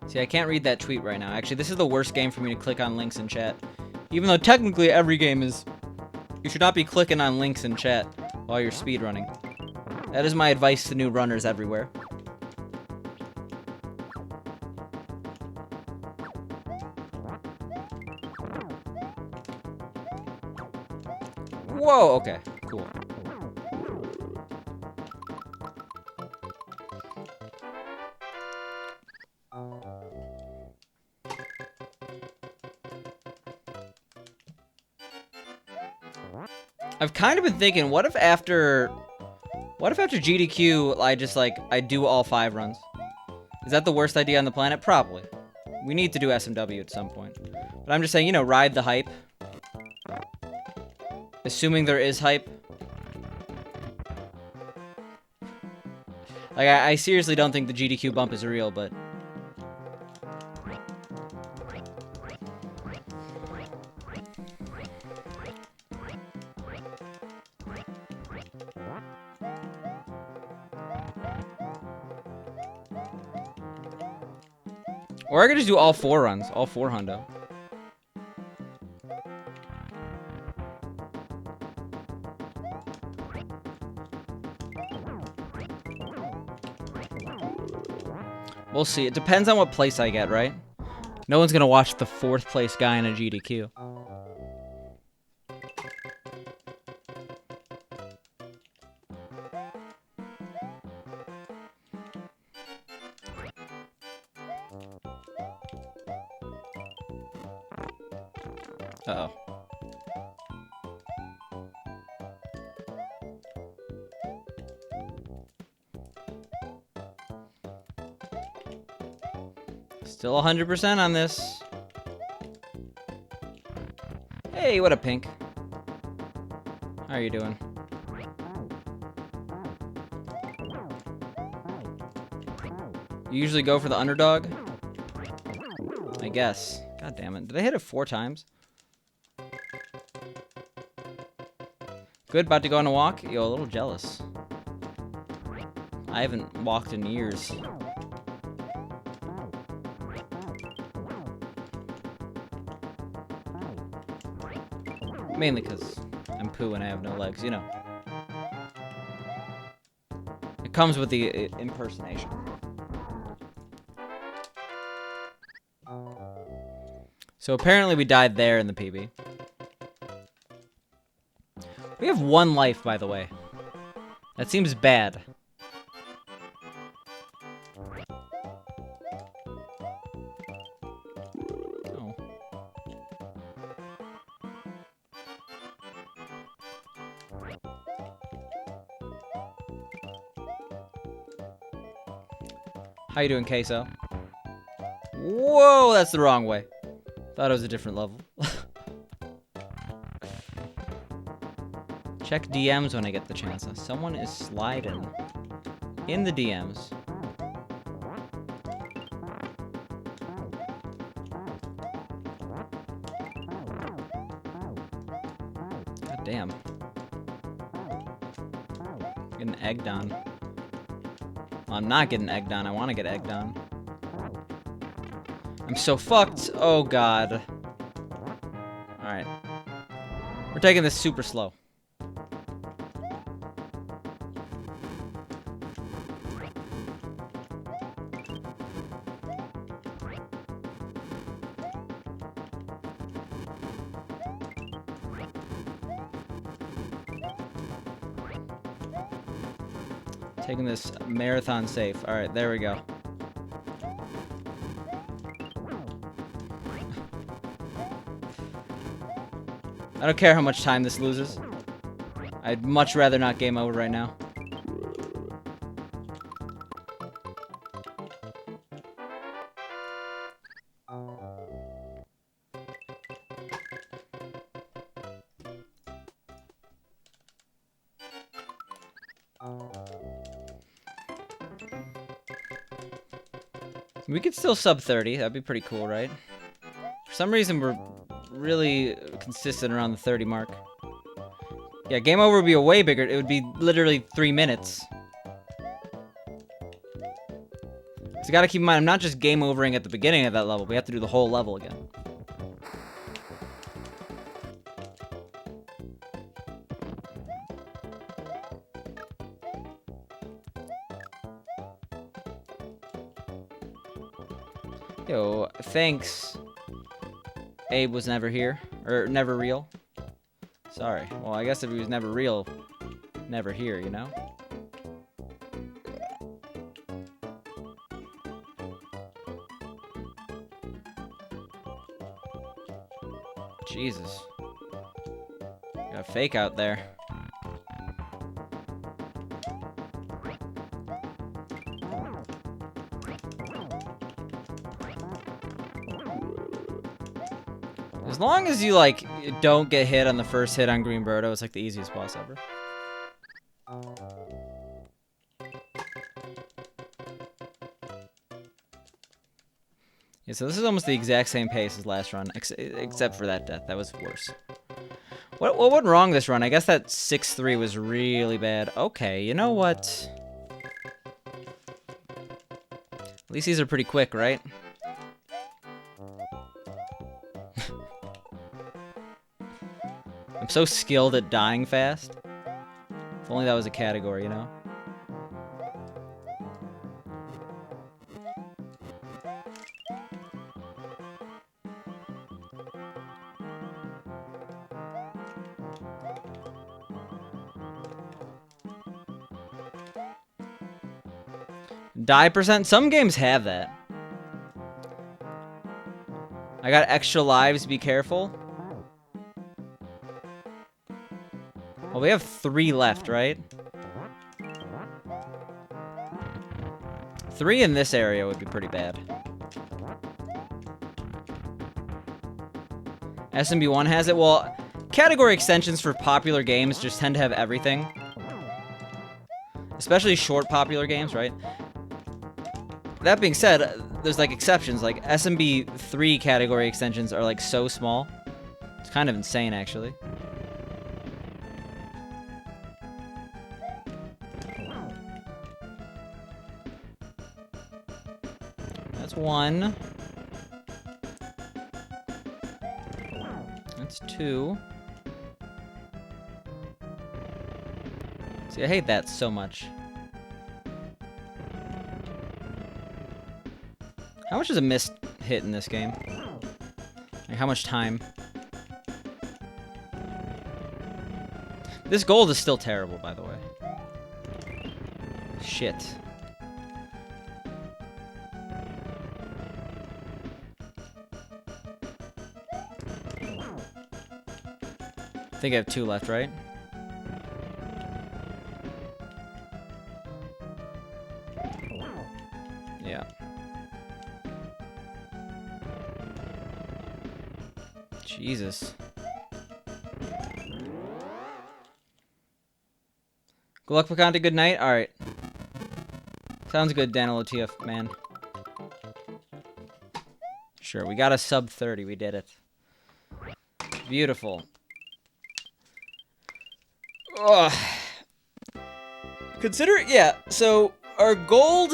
See, I can't read that tweet right now. Actually, this is the worst game for me to click on links in chat. Even though technically every game is... You should not be clicking on links in chat while you're speedrunning. That is my advice to new runners everywhere. Whoa, okay, cool. I've kind of been thinking, what if after GDQ, I do all 5 runs? Is that the worst idea on the planet? Probably. We need to do SMW at some point. But I'm just saying, you know, ride the hype. Assuming there is hype. Like, I seriously don't think the GDQ bump is real, but... Or I could just do all 4 runs, all 4 hundo. We'll see. It depends on what place I get, right? No one's gonna watch the 4th place guy in a GDQ. Uh-oh. Still 100% on this. Hey, what a pink. How are you doing? You usually go for the underdog? I guess. God damn it. Did I hit it 4 times? Good, about to go on a walk? Yo, a little jealous. I haven't walked in years. Mainly because I'm poo and I have no legs, you know. It comes with the impersonation. So apparently we died there in the PB. We have 1 life, by the way. That seems bad. Oh. How you doing, Queso? Whoa, that's the wrong way. Thought it was a different level. Check DMs when I get the chance. Someone is sliding in the DMs. God damn. Getting egged on. Well, I'm not getting egged on. I want to get egged on. I'm so fucked. Oh, God. Alright. We're taking this super slow. Taking this marathon safe. Alright, there we go. I don't care how much time this loses. I'd much rather not game over right now. We could still sub 30. That'd be pretty cool, right? For some reason, we're really consistent around the 30 mark. Yeah, game over would be a way bigger. It would be literally 3 minutes. So you gotta keep in mind, I'm not just game overing at the beginning of that level. We have to do the whole level again. Yo, thanks. Abe was never here. Or never real. Sorry. Well, I guess if he was never real, never here, you know? Jesus. Got a fake out there. As long as you, like, don't get hit on the first hit on Green Birdo, it's like the easiest boss ever. Yeah, so this is almost the exact same pace as last run, except for that death. That was worse. What went wrong this run? I guess that 6-3 was really bad. Okay, you know what? At least these are pretty quick, right? I'm so skilled at dying fast. If only that was a category, you know? Die percent? Some games have that. I got extra lives, be careful. Well, we have 3 left, right? 3 in this area would be pretty bad. SMB1 has it. Well, category extensions for popular games just tend to have everything. Especially short popular games, right? That being said, there's like exceptions. Like SMB3 category extensions are like so small. It's kind of insane, actually. That's 1. That's 2. See, I hate that so much. How much is a missed hit in this game? Like, how much time? This gold is still terrible, by the way. Shit. I think I have 2 left, right? Yeah. Jesus. Good luck, Picante. Good night. All right. Sounds good, Daniel OTF, man. Sure, we got a sub 30. We did it. Beautiful. Ugh. Consider, yeah, so our gold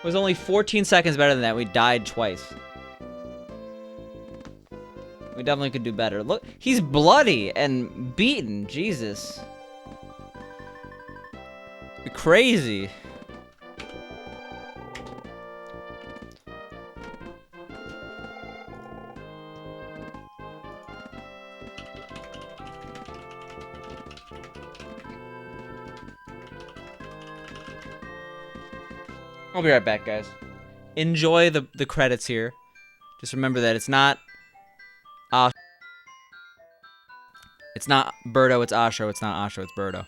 was only 14 seconds better than that. We died twice. We definitely could do better. Look, he's bloody and beaten. Jesus. Crazy. I'll be right back, guys. Enjoy the credits here. Just remember that it's not it's not Birdo, it's Asho. It's not Asho, it's Birdo.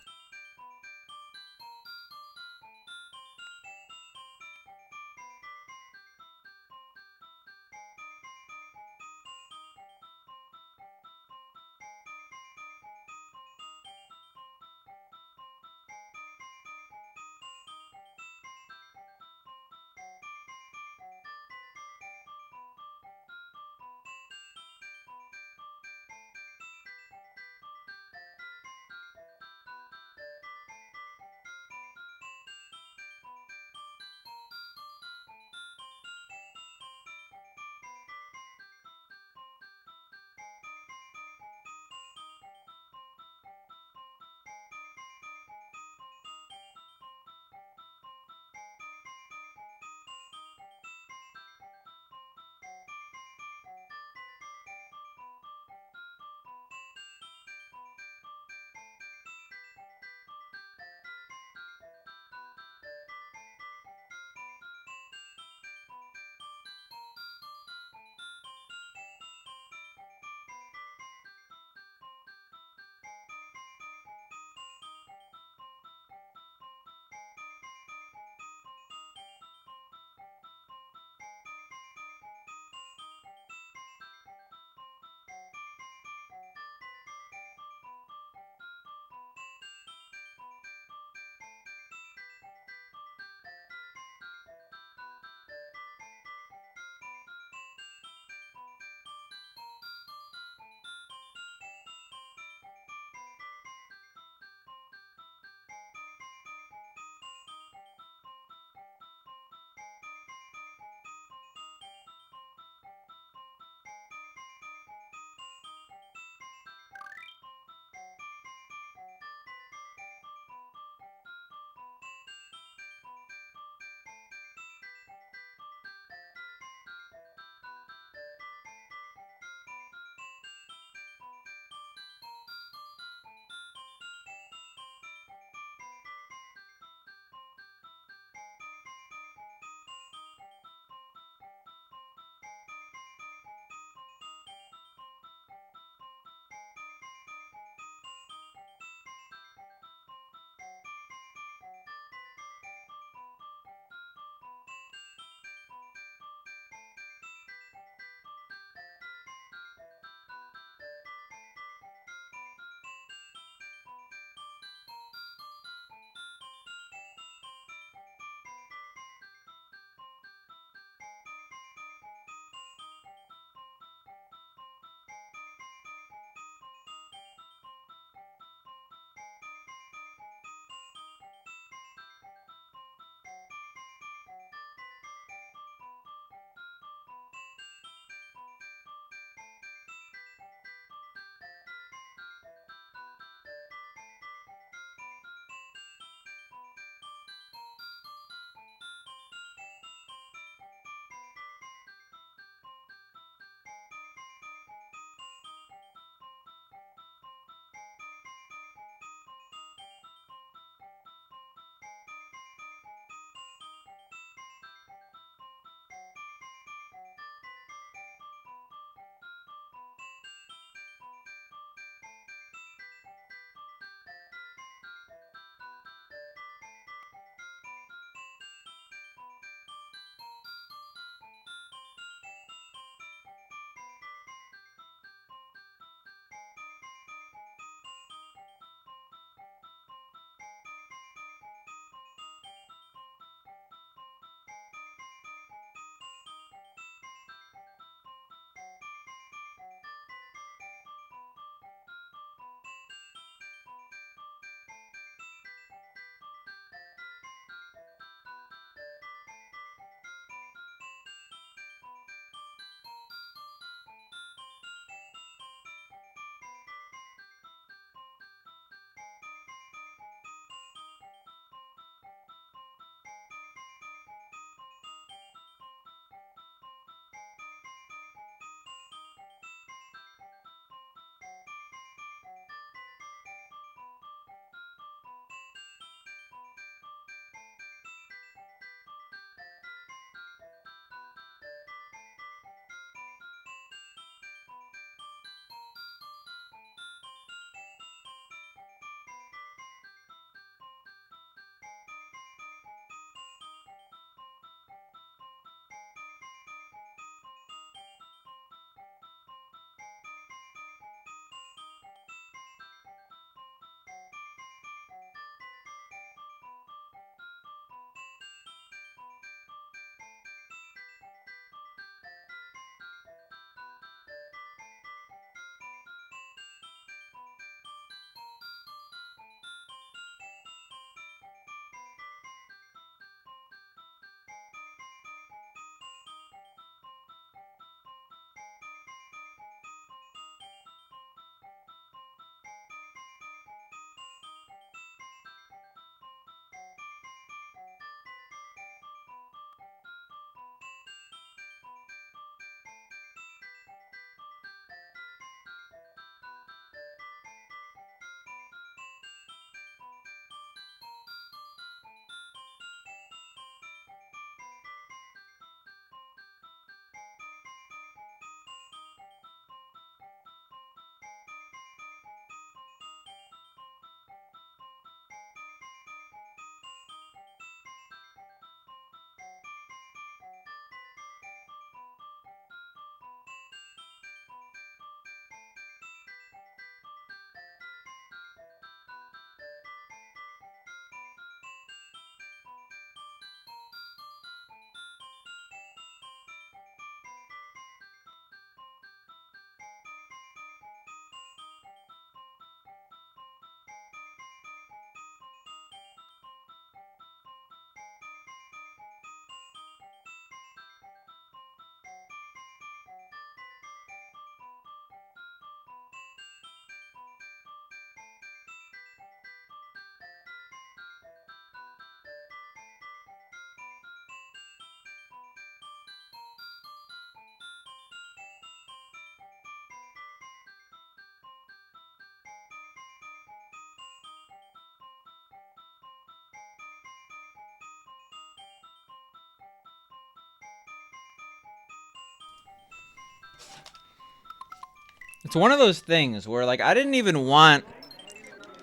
It's one of those things where, like, I didn't even want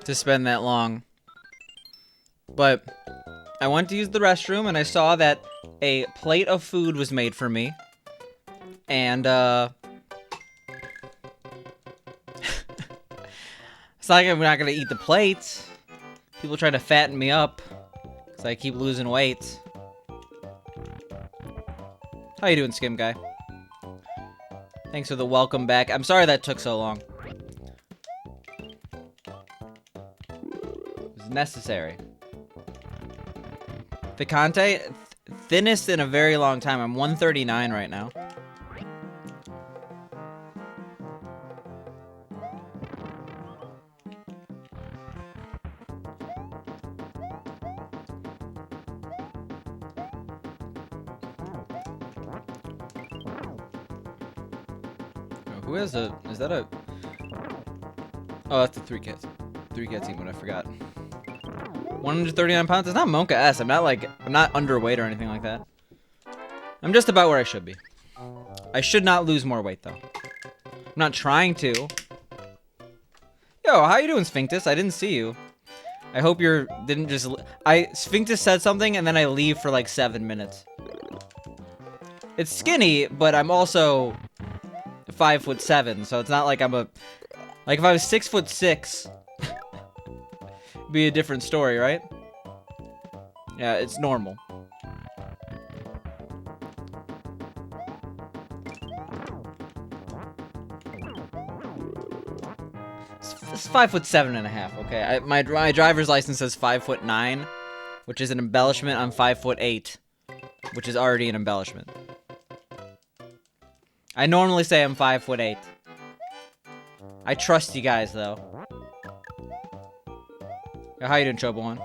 to spend that long. But I went to use the restroom, and I saw that a plate of food was made for me. And, it's like I'm not gonna eat the plates. People try to fatten me up, because I keep losing weight. How you doing, Skim Guy? Thanks for the welcome back. I'm sorry that took so long. It was necessary. Picante, thinnest in a very long time. I'm 139 right now. Who has a... Is that a... Oh, that's the 3 cat team, but I forgot. 139 pounds? It's not Monka S. I'm not underweight or anything like that. I'm just about where I should be. I should not lose more weight, though. I'm not trying to. Yo, how you doing, Sphinctus? I didn't see you. I hope you didn't just... Sphinctus said something, and then I leave for like 7 minutes. It's skinny, but I'm also 5'7", so it's not like I'm a... Like, if I was 6'6", it'd be a different story, right? Yeah, it's normal. It's 5'7.5", okay? My driver's license says 5'9", which is an embellishment on 5'8", which is already an embellishment. I normally say I'm 5'8". I trust you guys, though. How you doing, Chobo1?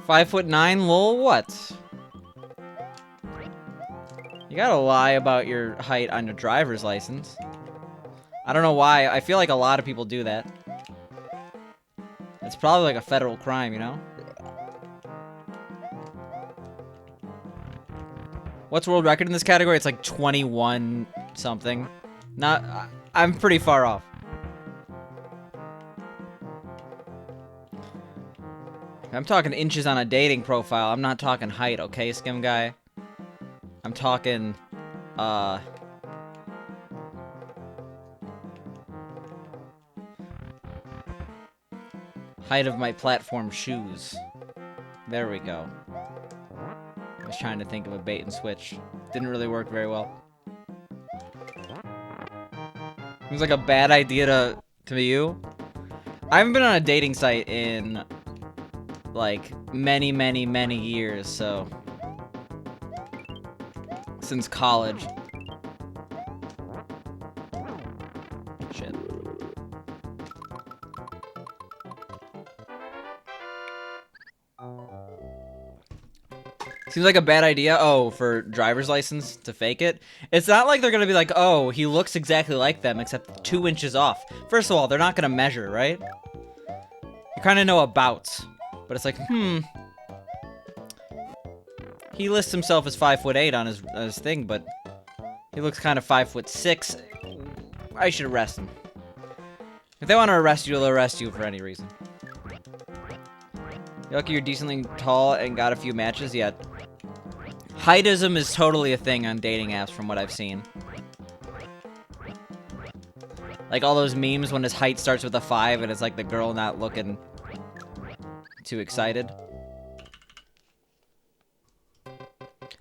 $5'9", lol, what? You gotta lie about your height on your driver's license. I don't know why. I feel like a lot of people do that. It's probably like a federal crime, you know? What's world record in this category? It's like 21 something. I'm pretty far off. I'm talking inches on a dating profile. I'm not talking height, okay, Skim Guy? I'm talking, height of my platform shoes. There we go. I was trying to think of a bait and switch. Didn't really work very well. Seems like a bad idea to you. I haven't been on a dating site in, like, many, many, many years, so... Since college. Shit. Seems like a bad idea, for driver's license to fake it. It's not like they're gonna be like, oh, he looks exactly like them, except 2 inches off. First of all, they're not gonna measure, right? You kinda know abouts. But it's like, He lists himself as 5'8" on his thing, but he looks kind of 5'6". I should arrest him. If they want to arrest you, they'll arrest you for any reason. You're lucky you're decently tall and got a few matches yet. Heightism is totally a thing on dating apps from what I've seen. Like all those memes when his height starts with a 5 and it's like the girl not looking too excited.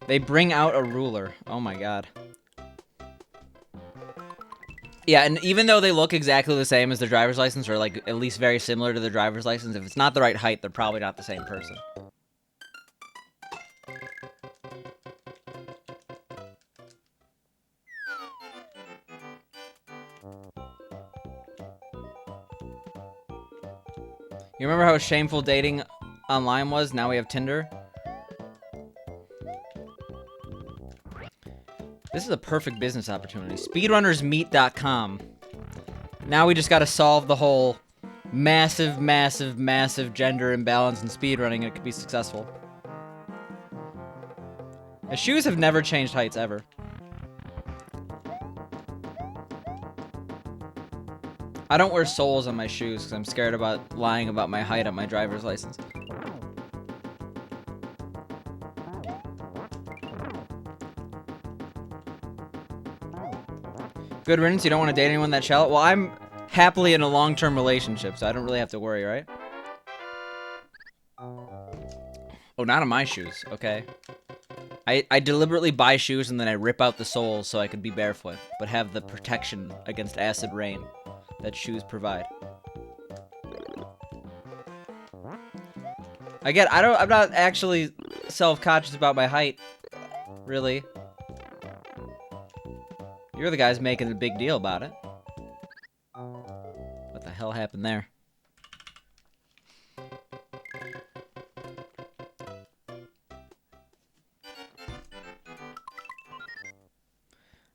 They bring out a ruler. Oh my god. Yeah, and even though they look exactly the same as their driver's license, or like at least very similar to their driver's license, if it's not the right height, they're probably not the same person. You remember how shameful dating online was? Now we have Tinder. This is a perfect business opportunity. Speedrunnersmeet.com. Now we just gotta solve the whole massive, massive, massive gender imbalance in speedrunning, it could be successful. The shoes have never changed heights, ever. I don't wear soles on my shoes because I'm scared about lying about my height on my driver's license. Good riddance, you don't want to date anyone that shallow? Well, I'm happily in a long-term relationship, so I don't really have to worry, right? Oh, not on my shoes, okay. I deliberately buy shoes and then I rip out the soles so I could be barefoot, but have the protection against acid rain that shoes provide. Again, I'm not actually self-conscious about my height, really. You're the guys making a big deal about it. What the hell happened there?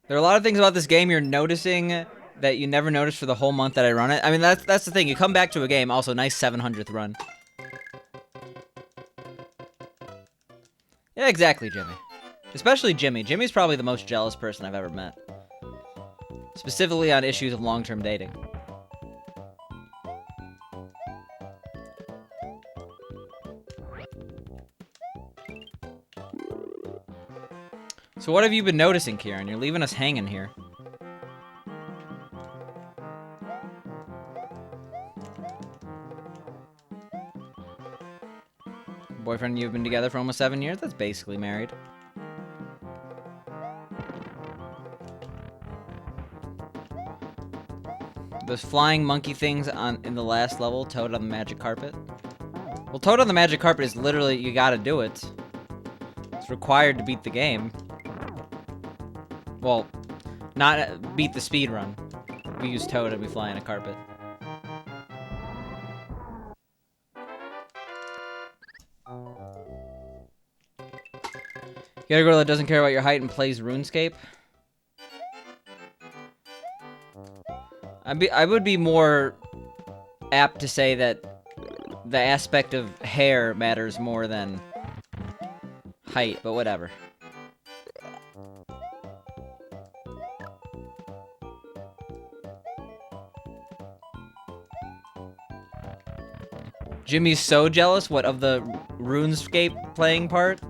There are a lot of things about this game you're noticing that you never noticed for the whole month that I run it. I mean, that's the thing. You come back to a game, also nice 700th run. Yeah, exactly, Jimmy. Especially Jimmy. Jimmy's probably the most jealous person I've ever met. Specifically on issues of long-term dating. So what have you been noticing, Kieran? You're leaving us hanging here. Boyfriend and you have been together for almost 7 years? That's basically married. Those flying monkey things in the last level, Toad on the magic carpet. Well, Toad on the magic carpet is literally, you gotta do it. It's required to beat the game. Well, not beat the speed run. We use Toad and we fly on a carpet. You got a girl that doesn't care about your height and plays RuneScape? I would be more apt to say that the aspect of hair matters more than height, but whatever. Jimmy's so jealous. What, of the RuneScape playing part?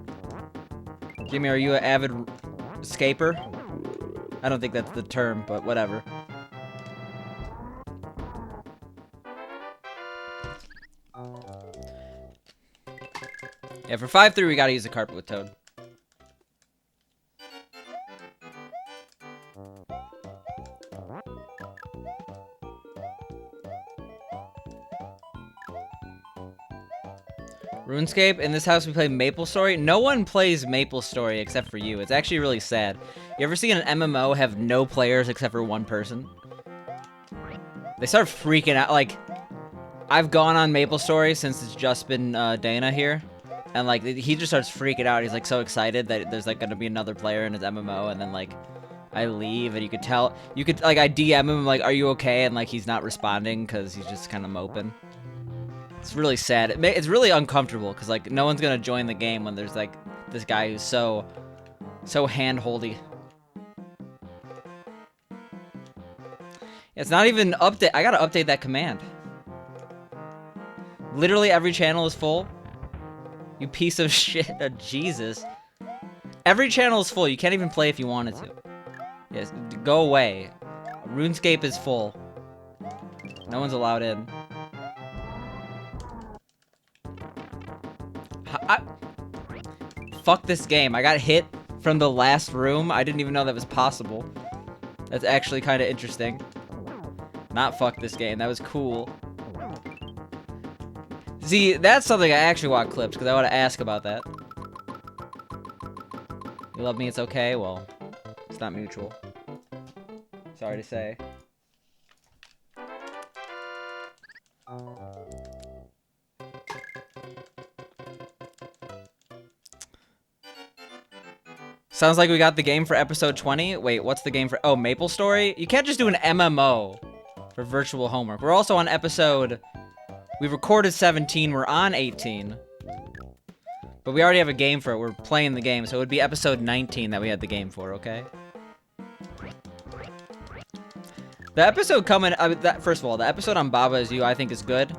Jimmy, are you an avid scaper? I don't think that's the term, but whatever. Yeah, for 5-3, we gotta use the carpet with Toad. RuneScape, in this house we play MapleStory. No one plays MapleStory except for you. It's actually really sad. You ever see an MMO have no players except for one person? They start freaking out. Like, I've gone on MapleStory since it's just been Dana here. And, like, he just starts freaking out. He's, like, so excited that there's, like, gonna be another player in his MMO. And then, like, I leave and you could tell. You could, like, I DM him, like, are you okay? And, like, he's not responding because he's just kind of moping. It's really sad. It's really uncomfortable because, like, no one's gonna join the game when there's, like, this guy who's so hand-holdy. It's not even update. I gotta update that command. Literally every channel is full. You piece of shit. Oh, Jesus. Every channel is full. You can't even play if you wanted to. Yes, go away. RuneScape is full. No one's allowed in. Fuck this game. I got hit from the last room. I didn't even know that was possible. That's actually kind of interesting. Not fuck this game. That was cool. See, that's something I actually want clipped, because I want to ask about that. You love me, it's okay? Well, it's not mutual. Sorry to say. Sounds like we got the game for episode 20. Wait, what's the game for? Oh, MapleStory? You can't just do an MMO for virtual homework. We're also on episode We've recorded 17, we're on 18. But we already have a game for it, we're playing the game, so it would be episode 19 that we had the game for, okay? The episode coming, first of all, the episode on Baba Is You I think is good.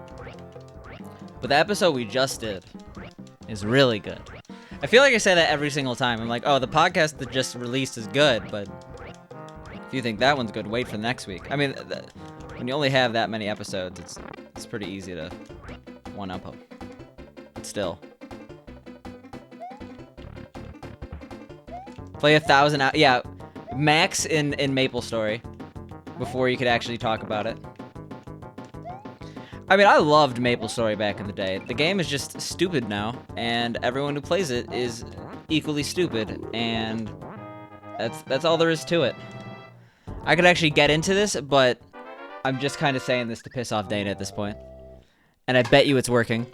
But the episode we just did is really good. I feel like I say that every single time. I'm like, oh, the podcast that just released is good, but if you think that one's good, wait for next week. I mean, when you only have that many episodes, it's pretty easy to one-up them. But still. Play 1,000 hours. Yeah, max in MapleStory before you could actually talk about it. I mean, I loved MapleStory back in the day. The game is just stupid now, and everyone who plays it is equally stupid, and that's all there is to it. I could actually get into this, but I'm just kind of saying this to piss off Dana at this point. And I bet you it's working.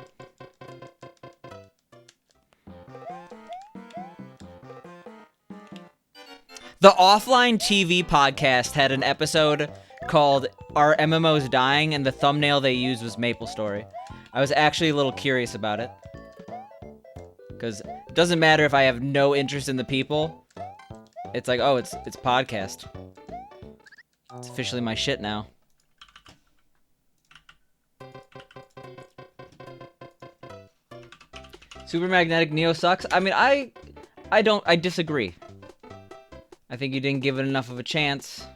The Offline TV podcast had an episode called Are MMOs Dying? And the thumbnail they used was MapleStory. I was actually a little curious about it. Because it doesn't matter if I have no interest in the people. It's like, oh, it's podcast. It's officially my shit now. Super Magnetic Neo sucks. I mean, I disagree. I think you didn't give it enough of a chance.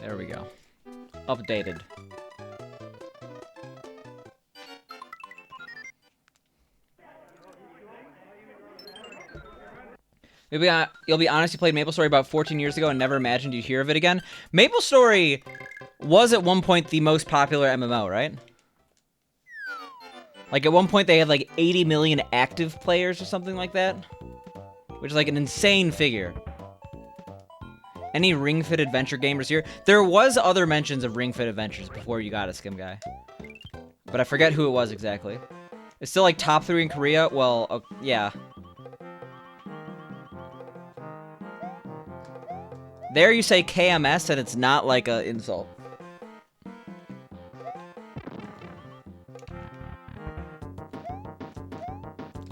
There we go. Updated. Maybe you'll be honest, you played MapleStory about 14 years ago and never imagined you'd hear of it again. MapleStory was at one point the most popular MMO, right? Like at one point they had like 80 million active players or something like that. Which is like an insane figure. Any Ring Fit Adventure gamers here? There was other mentions of Ring Fit Adventures before you got it, Skim Guy. But I forget who it was exactly. It's still like top 3 in Korea? Well, yeah. There you say KMS and it's not like an insult.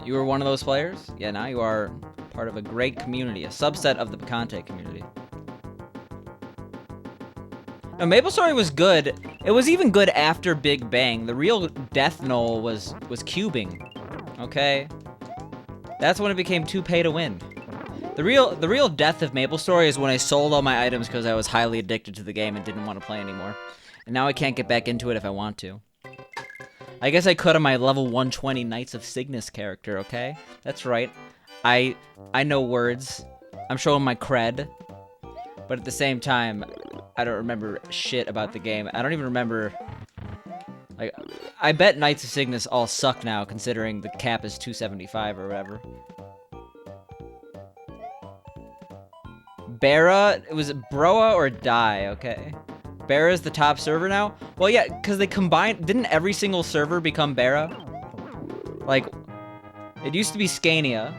You were one of those players? Yeah, now you are part of a great community, a subset of the Picante community. No, MapleStory was good. It was even good after Big Bang. The real death knell was cubing. Okay? That's when it became too pay to win. The real death of MapleStory is when I sold all my items because I was highly addicted to the game and didn't want to play anymore. And now I can't get back into it if I want to. I guess I could on my level 120 Knights of Cygnus character, okay? That's right. I know words. I'm showing my cred. But at the same time, I don't remember shit about the game. I don't even remember... Like, I bet Knights of Cygnus all suck now, considering the cap is 275 or whatever. Bara, it was Broa or Die, okay. Bara's the top server now? Well, yeah, because they combined... Didn't every single server become Bara? Like, it used to be Scania.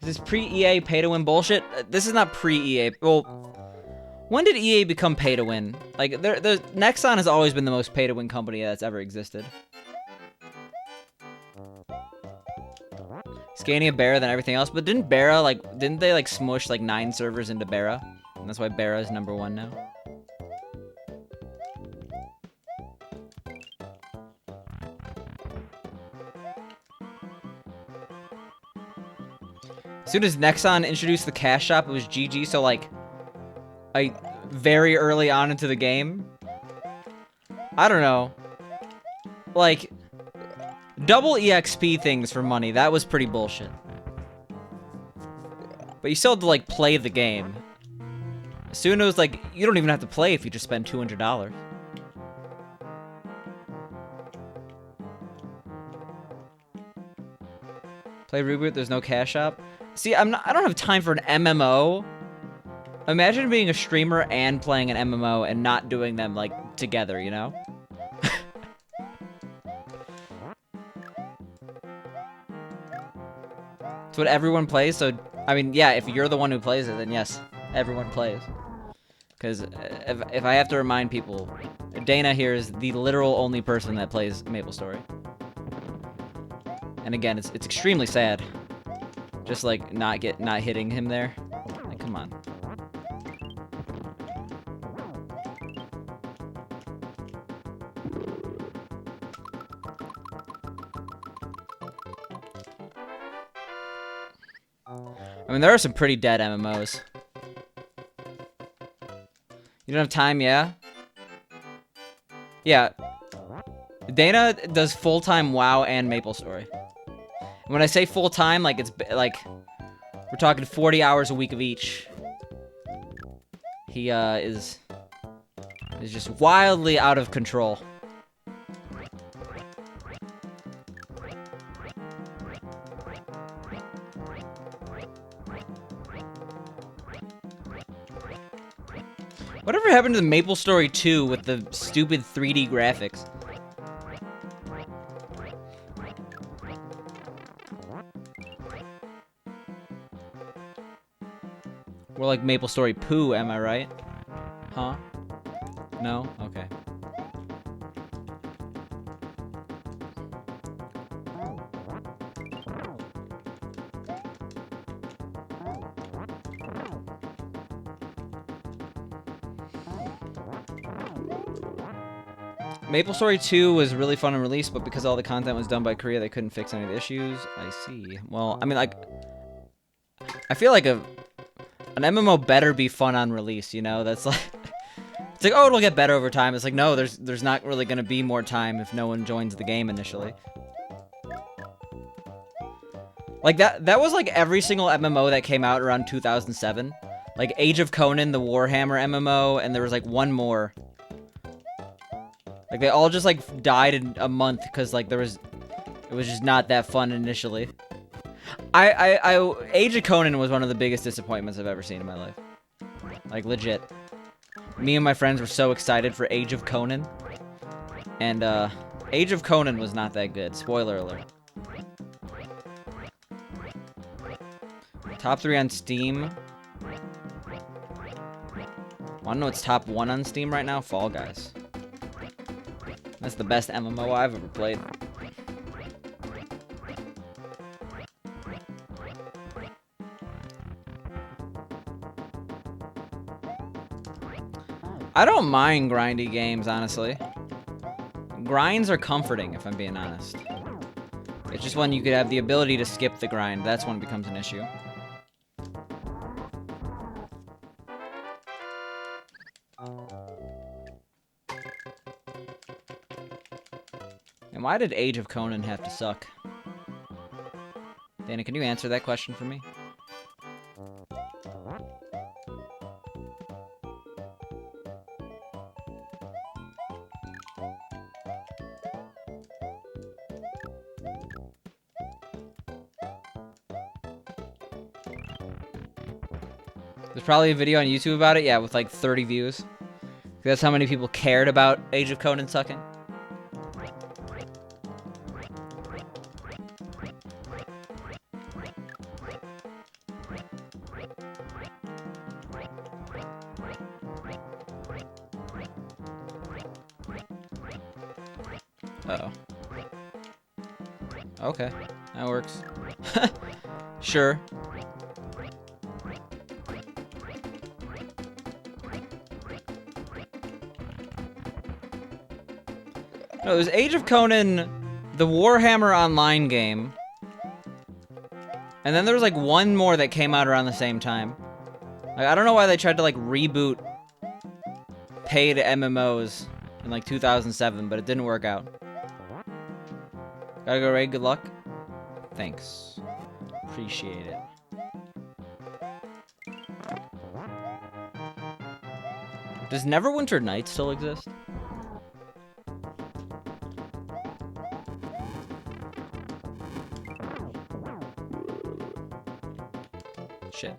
Is this pre-EA pay-to-win bullshit? This is not pre-EA. Well, when did EA become pay-to-win? Like, the Nexon has always been the most pay-to-win company that's ever existed. Scania Bara than everything else, but didn't they, like, smush, like, 9 servers into Bara? And that's why Bara is #1 now. As soon as Nexon introduced the cash shop, it was GG, so, like, very early on into the game. I don't know. Like, double EXP things for money, that was pretty bullshit. But you still had to, like, play the game. Soon it was like, you don't even have to play if you just spend $200. Play Reboot, there's no cash shop. See, I don't have time for an MMO. Imagine being a streamer and playing an MMO and not doing them, like, together, you know? It's what everyone plays, so, I mean, yeah, if you're the one who plays it, then yes, everyone plays. Because if I have to remind people, Dana here is the literal only person that plays MapleStory. And again, it's extremely sad. Just, like, not hitting him there. Like, come on. I mean, there are some pretty dead MMOs. You don't have time, yeah? Yeah. Dana does full-time WoW and MapleStory. And when I say full-time, like, it's, like, we're talking 40 hours a week of each. He, is just wildly out of control. Whatever happened to the MapleStory 2 with the stupid 3D graphics? We're like MapleStory poo, am I right? Huh? No? Okay. MapleStory 2 was really fun in release, but because all the content was done by Korea, they couldn't fix any of the issues. I see. Well, I mean, like, I feel like an MMO better be fun on release, you know? That's like, it's like, oh, it'll get better over time. It's like, no, there's not really gonna be more time if no one joins the game initially. Like, that was like every single MMO that came out around 2007. Like, Age of Conan, the Warhammer MMO, and there was like one more. Like, they all just, like, died in a month because, like, it was just not that fun initially. Age of Conan was one of the biggest disappointments I've ever seen in my life. Like, legit. Me and my friends were so excited for Age of Conan. And, Age of Conan was not that good. Spoiler alert. Top 3 on Steam. Wanna know what's top 1 on Steam right now? Fall Guys. That's the best MMO I've ever played. I don't mind grindy games, honestly. Grinds are comforting, if I'm being honest. It's just when you could have the ability to skip the grind, that's when it becomes an issue. And why did Age of Conan have to suck? Dana, can you answer that question for me? There's probably a video on YouTube about it, yeah, with like 30 views. That's how many people cared about Age of Conan sucking. Uh-oh. Okay, that works. Sure. No, it was Age of Conan, the Warhammer Online game. And then there was like one more that came out around the same time. Like, I don't know why they tried to like reboot paid MMOs in like 2007, but it didn't work out. Gotta go, Ray. Good luck. Thanks. Appreciate it. Does Neverwinter Nights still exist? Shit.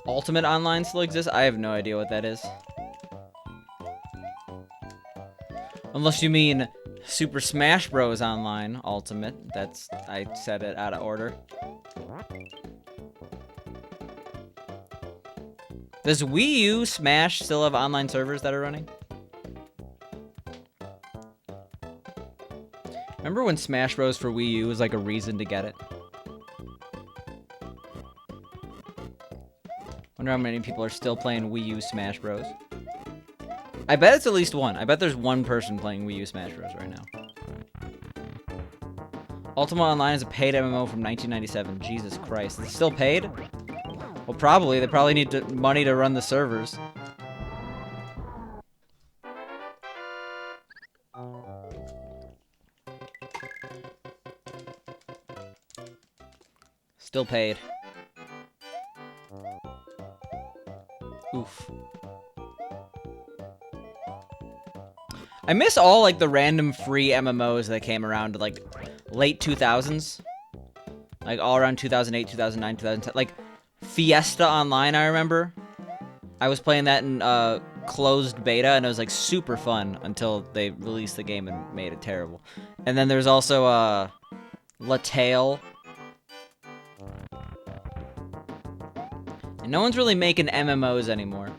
Ultimate Online still exists? I have no idea what that is. Unless you mean Super Smash Bros. Online Ultimate. That's... I said it out of order. Does Wii U Smash still have online servers that are running? Remember when Smash Bros. For Wii U was like a reason to get it? Wonder how many people are still playing Wii U Smash Bros. I bet it's at least one. I bet there's one person playing Wii U Smash Bros. Right now. Ultima Online is a paid MMO from 1997. Jesus Christ. Is it still paid? Well, probably. They probably need money to run the servers. Still paid. Oof. I miss all, like, the random free MMOs that came around, like, late 2000s. Like, all around 2008, 2009, 2010. Like, Fiesta Online, I remember. I was playing that in, closed beta, and it was, like, super fun until they released the game and made it terrible. And then there's also, Latail. And no one's really making MMOs anymore.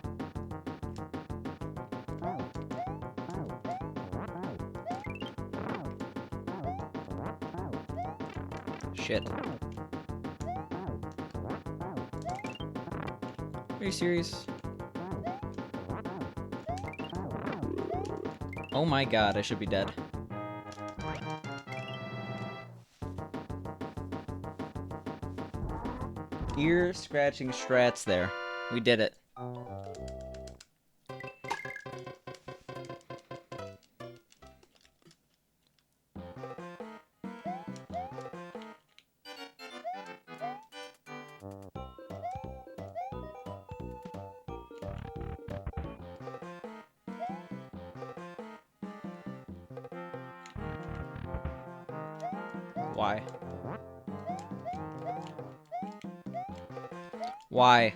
Shit. Are you serious? Oh my god, I should be dead. Ear scratching strats there. We did it. Why? Why?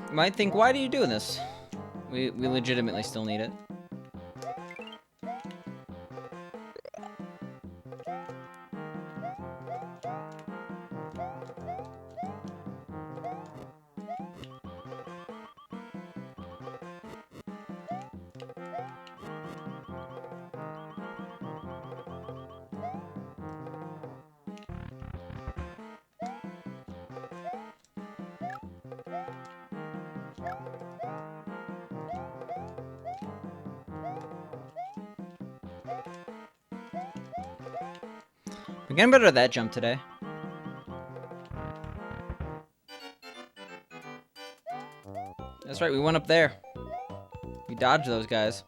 You might think, why are you doing this? We legitimately still need it. We're getting better at that jump today. That's right, we went up there. We dodged those guys.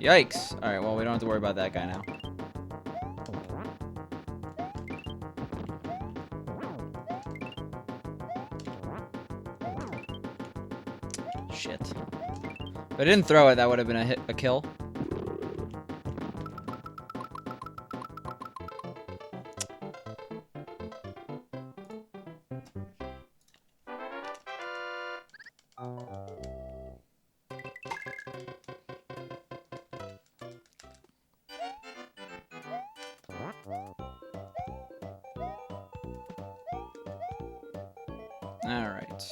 Yikes. Alright, well, we don't have to worry about that guy now. Shit. If I didn't throw it, that would have been a kill. Alright.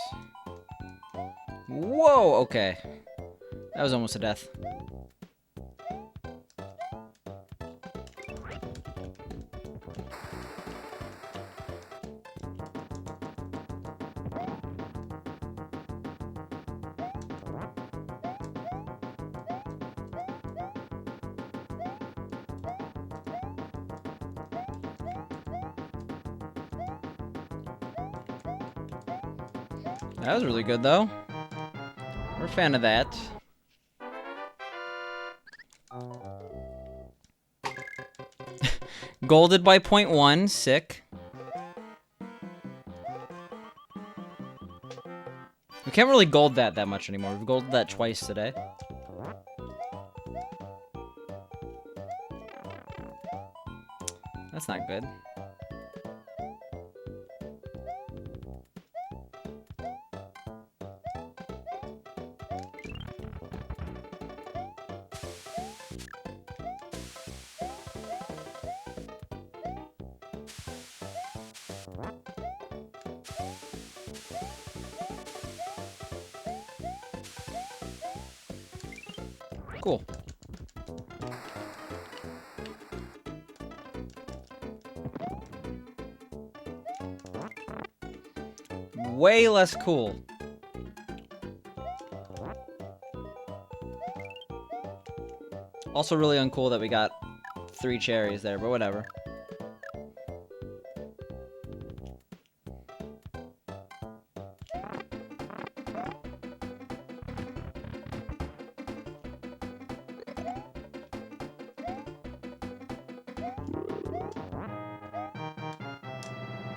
Whoa, okay. That was almost a death. That was really good, though. We're a fan of that. Golded by 0.1. Sick. We can't really gold that much anymore. We've golded that twice today. That's not good. Cool. Way less cool. Also really uncool that we got 3 cherries there, but whatever.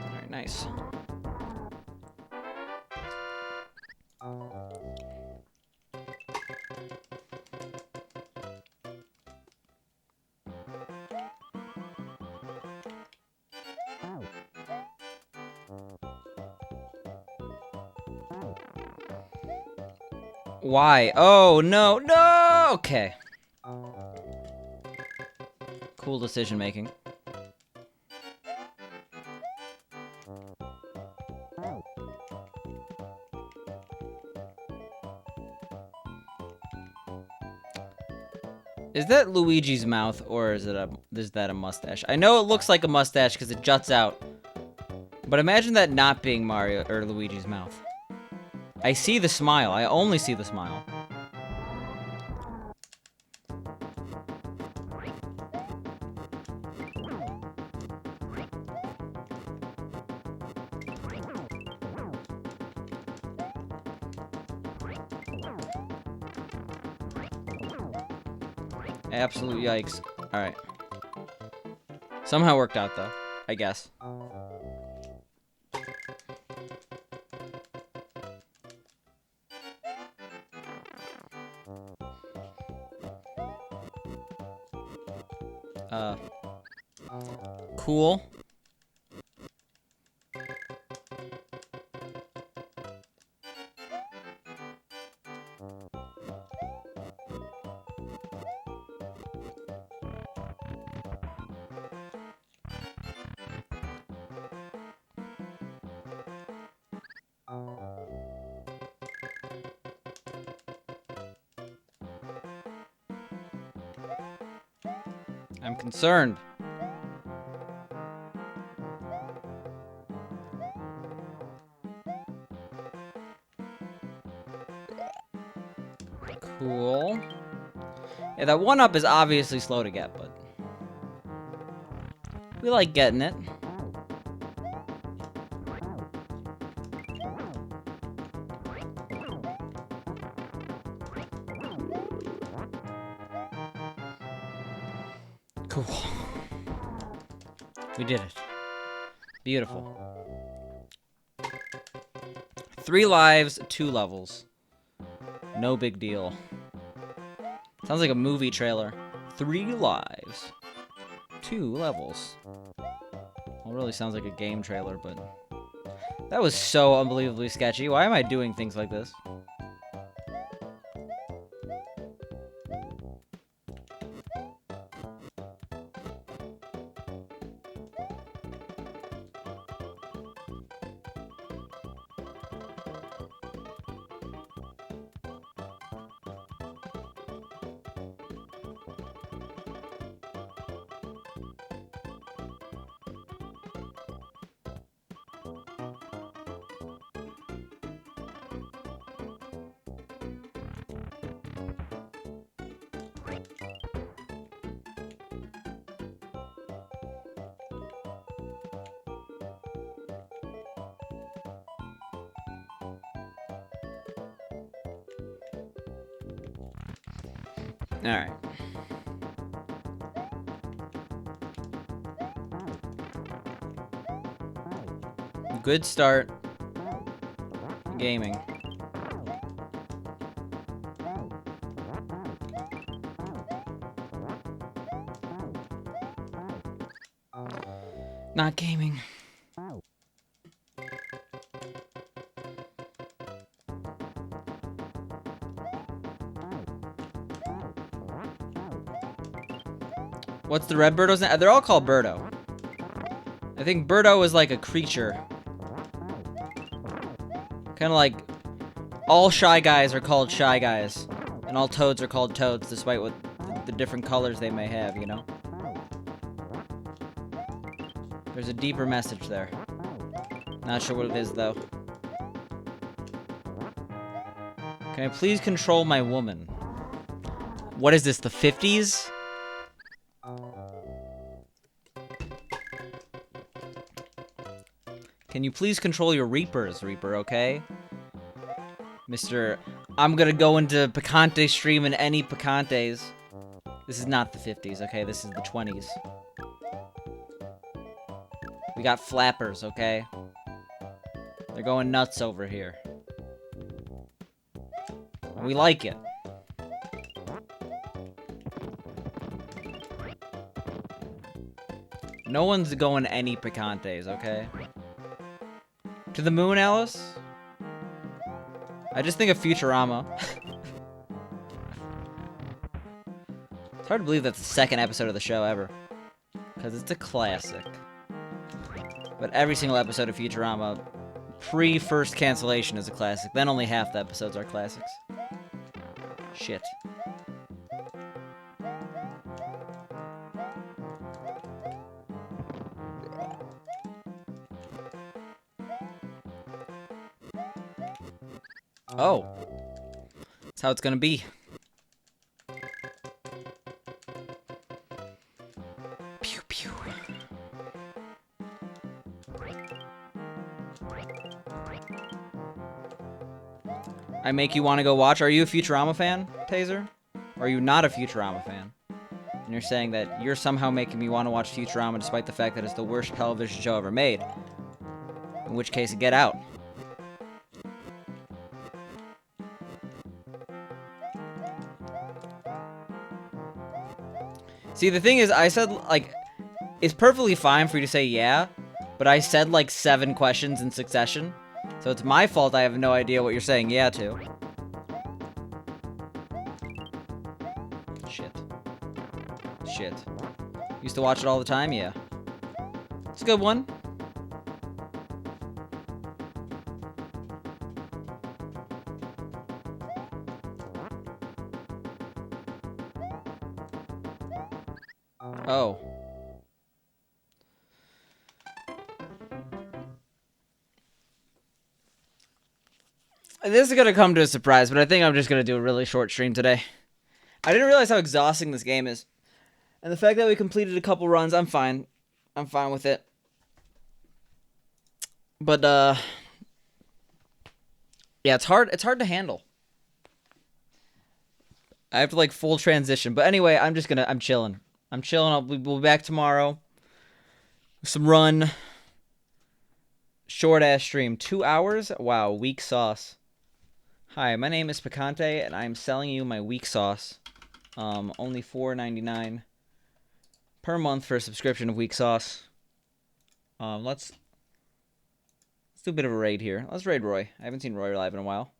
Alright, nice. Why? Oh, no, no! Okay. Cool decision making. Is that Luigi's mouth, or is that a mustache? I know it looks like a mustache because it juts out. But imagine that not being Mario or Luigi's mouth. I see the smile. I only see the smile. Absolute yikes. Alright. Somehow worked out, though. I guess. Cool. I'm concerned. Cool. Yeah, that 1-up is obviously slow to get, but we like getting it. Cool. We did it. Beautiful. 3 lives, 2 levels. No big deal. Sounds like a movie trailer. 3 lives, 2 levels. Well, it really sounds like a game trailer, but that was so unbelievably sketchy. Why am I doing things like this? Alright. Good start. Gaming. Not gaming. What's the red Birdo's name? They're all called Birdo. I think Birdo is like a creature. Kind of like all Shy Guys are called Shy Guys. And all Toads are called Toads, despite what the different colors they may have, you know? There's a deeper message there. Not sure what it is, though. Can I please control my woman? What is this, the 50s? Can you please control your Reapers, Reaper, okay? Mr. I'm gonna go into Picante stream in any Picantes. This is not the 50s, okay? This is the 20s. We got flappers, okay? They're going nuts over here. We like it. No one's going any Picantes, okay? To the moon, Alice? I just think of Futurama. It's hard to believe that's the second episode of the show ever. Because it's a classic. But every single episode of Futurama, pre-first cancellation, is a classic. Then only half the episodes are classics. Shit. Oh. That's how it's gonna be. Pew pew. I make you want to go watch. Are you a Futurama fan, Taser? Or are you not a Futurama fan? And you're saying that you're somehow making me want to watch Futurama despite the fact that it's the worst television show ever made. In which case, get out. See, the thing is, I said, like, it's perfectly fine for you to say yeah, but I said, like, 7 questions in succession. So it's my fault I have no idea what you're saying yeah to. Shit. Shit. Used to watch it all the time? Yeah. It's a good one. Oh. This is gonna come to a surprise, but I think I'm just gonna do a really short stream today. I didn't realize how exhausting this game is. And the fact that we completed a couple runs, I'm fine. I'm fine with it. But, yeah, it's hard to handle. I have to, like, full transition. But anyway, I'm chilling. I'm chilling. We'll be back tomorrow. Some run. Short-ass stream. 2 hours? Wow, weak sauce. Hi, my name is Picante, and I'm selling you my weak sauce. Only $4.99 per month for a subscription of weak sauce. Let's do a bit of a raid here. Let's raid Roy. I haven't seen Roy live in a while.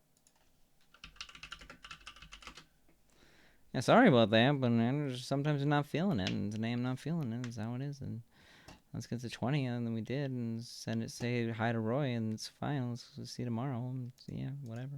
Yeah, sorry about that, but sometimes I'm not feeling it, and today I'm not feeling it. That's how it is. And let's get to 20, and then we did, and say hi to Roy, and it's fine. Let's see you tomorrow. And yeah, whatever.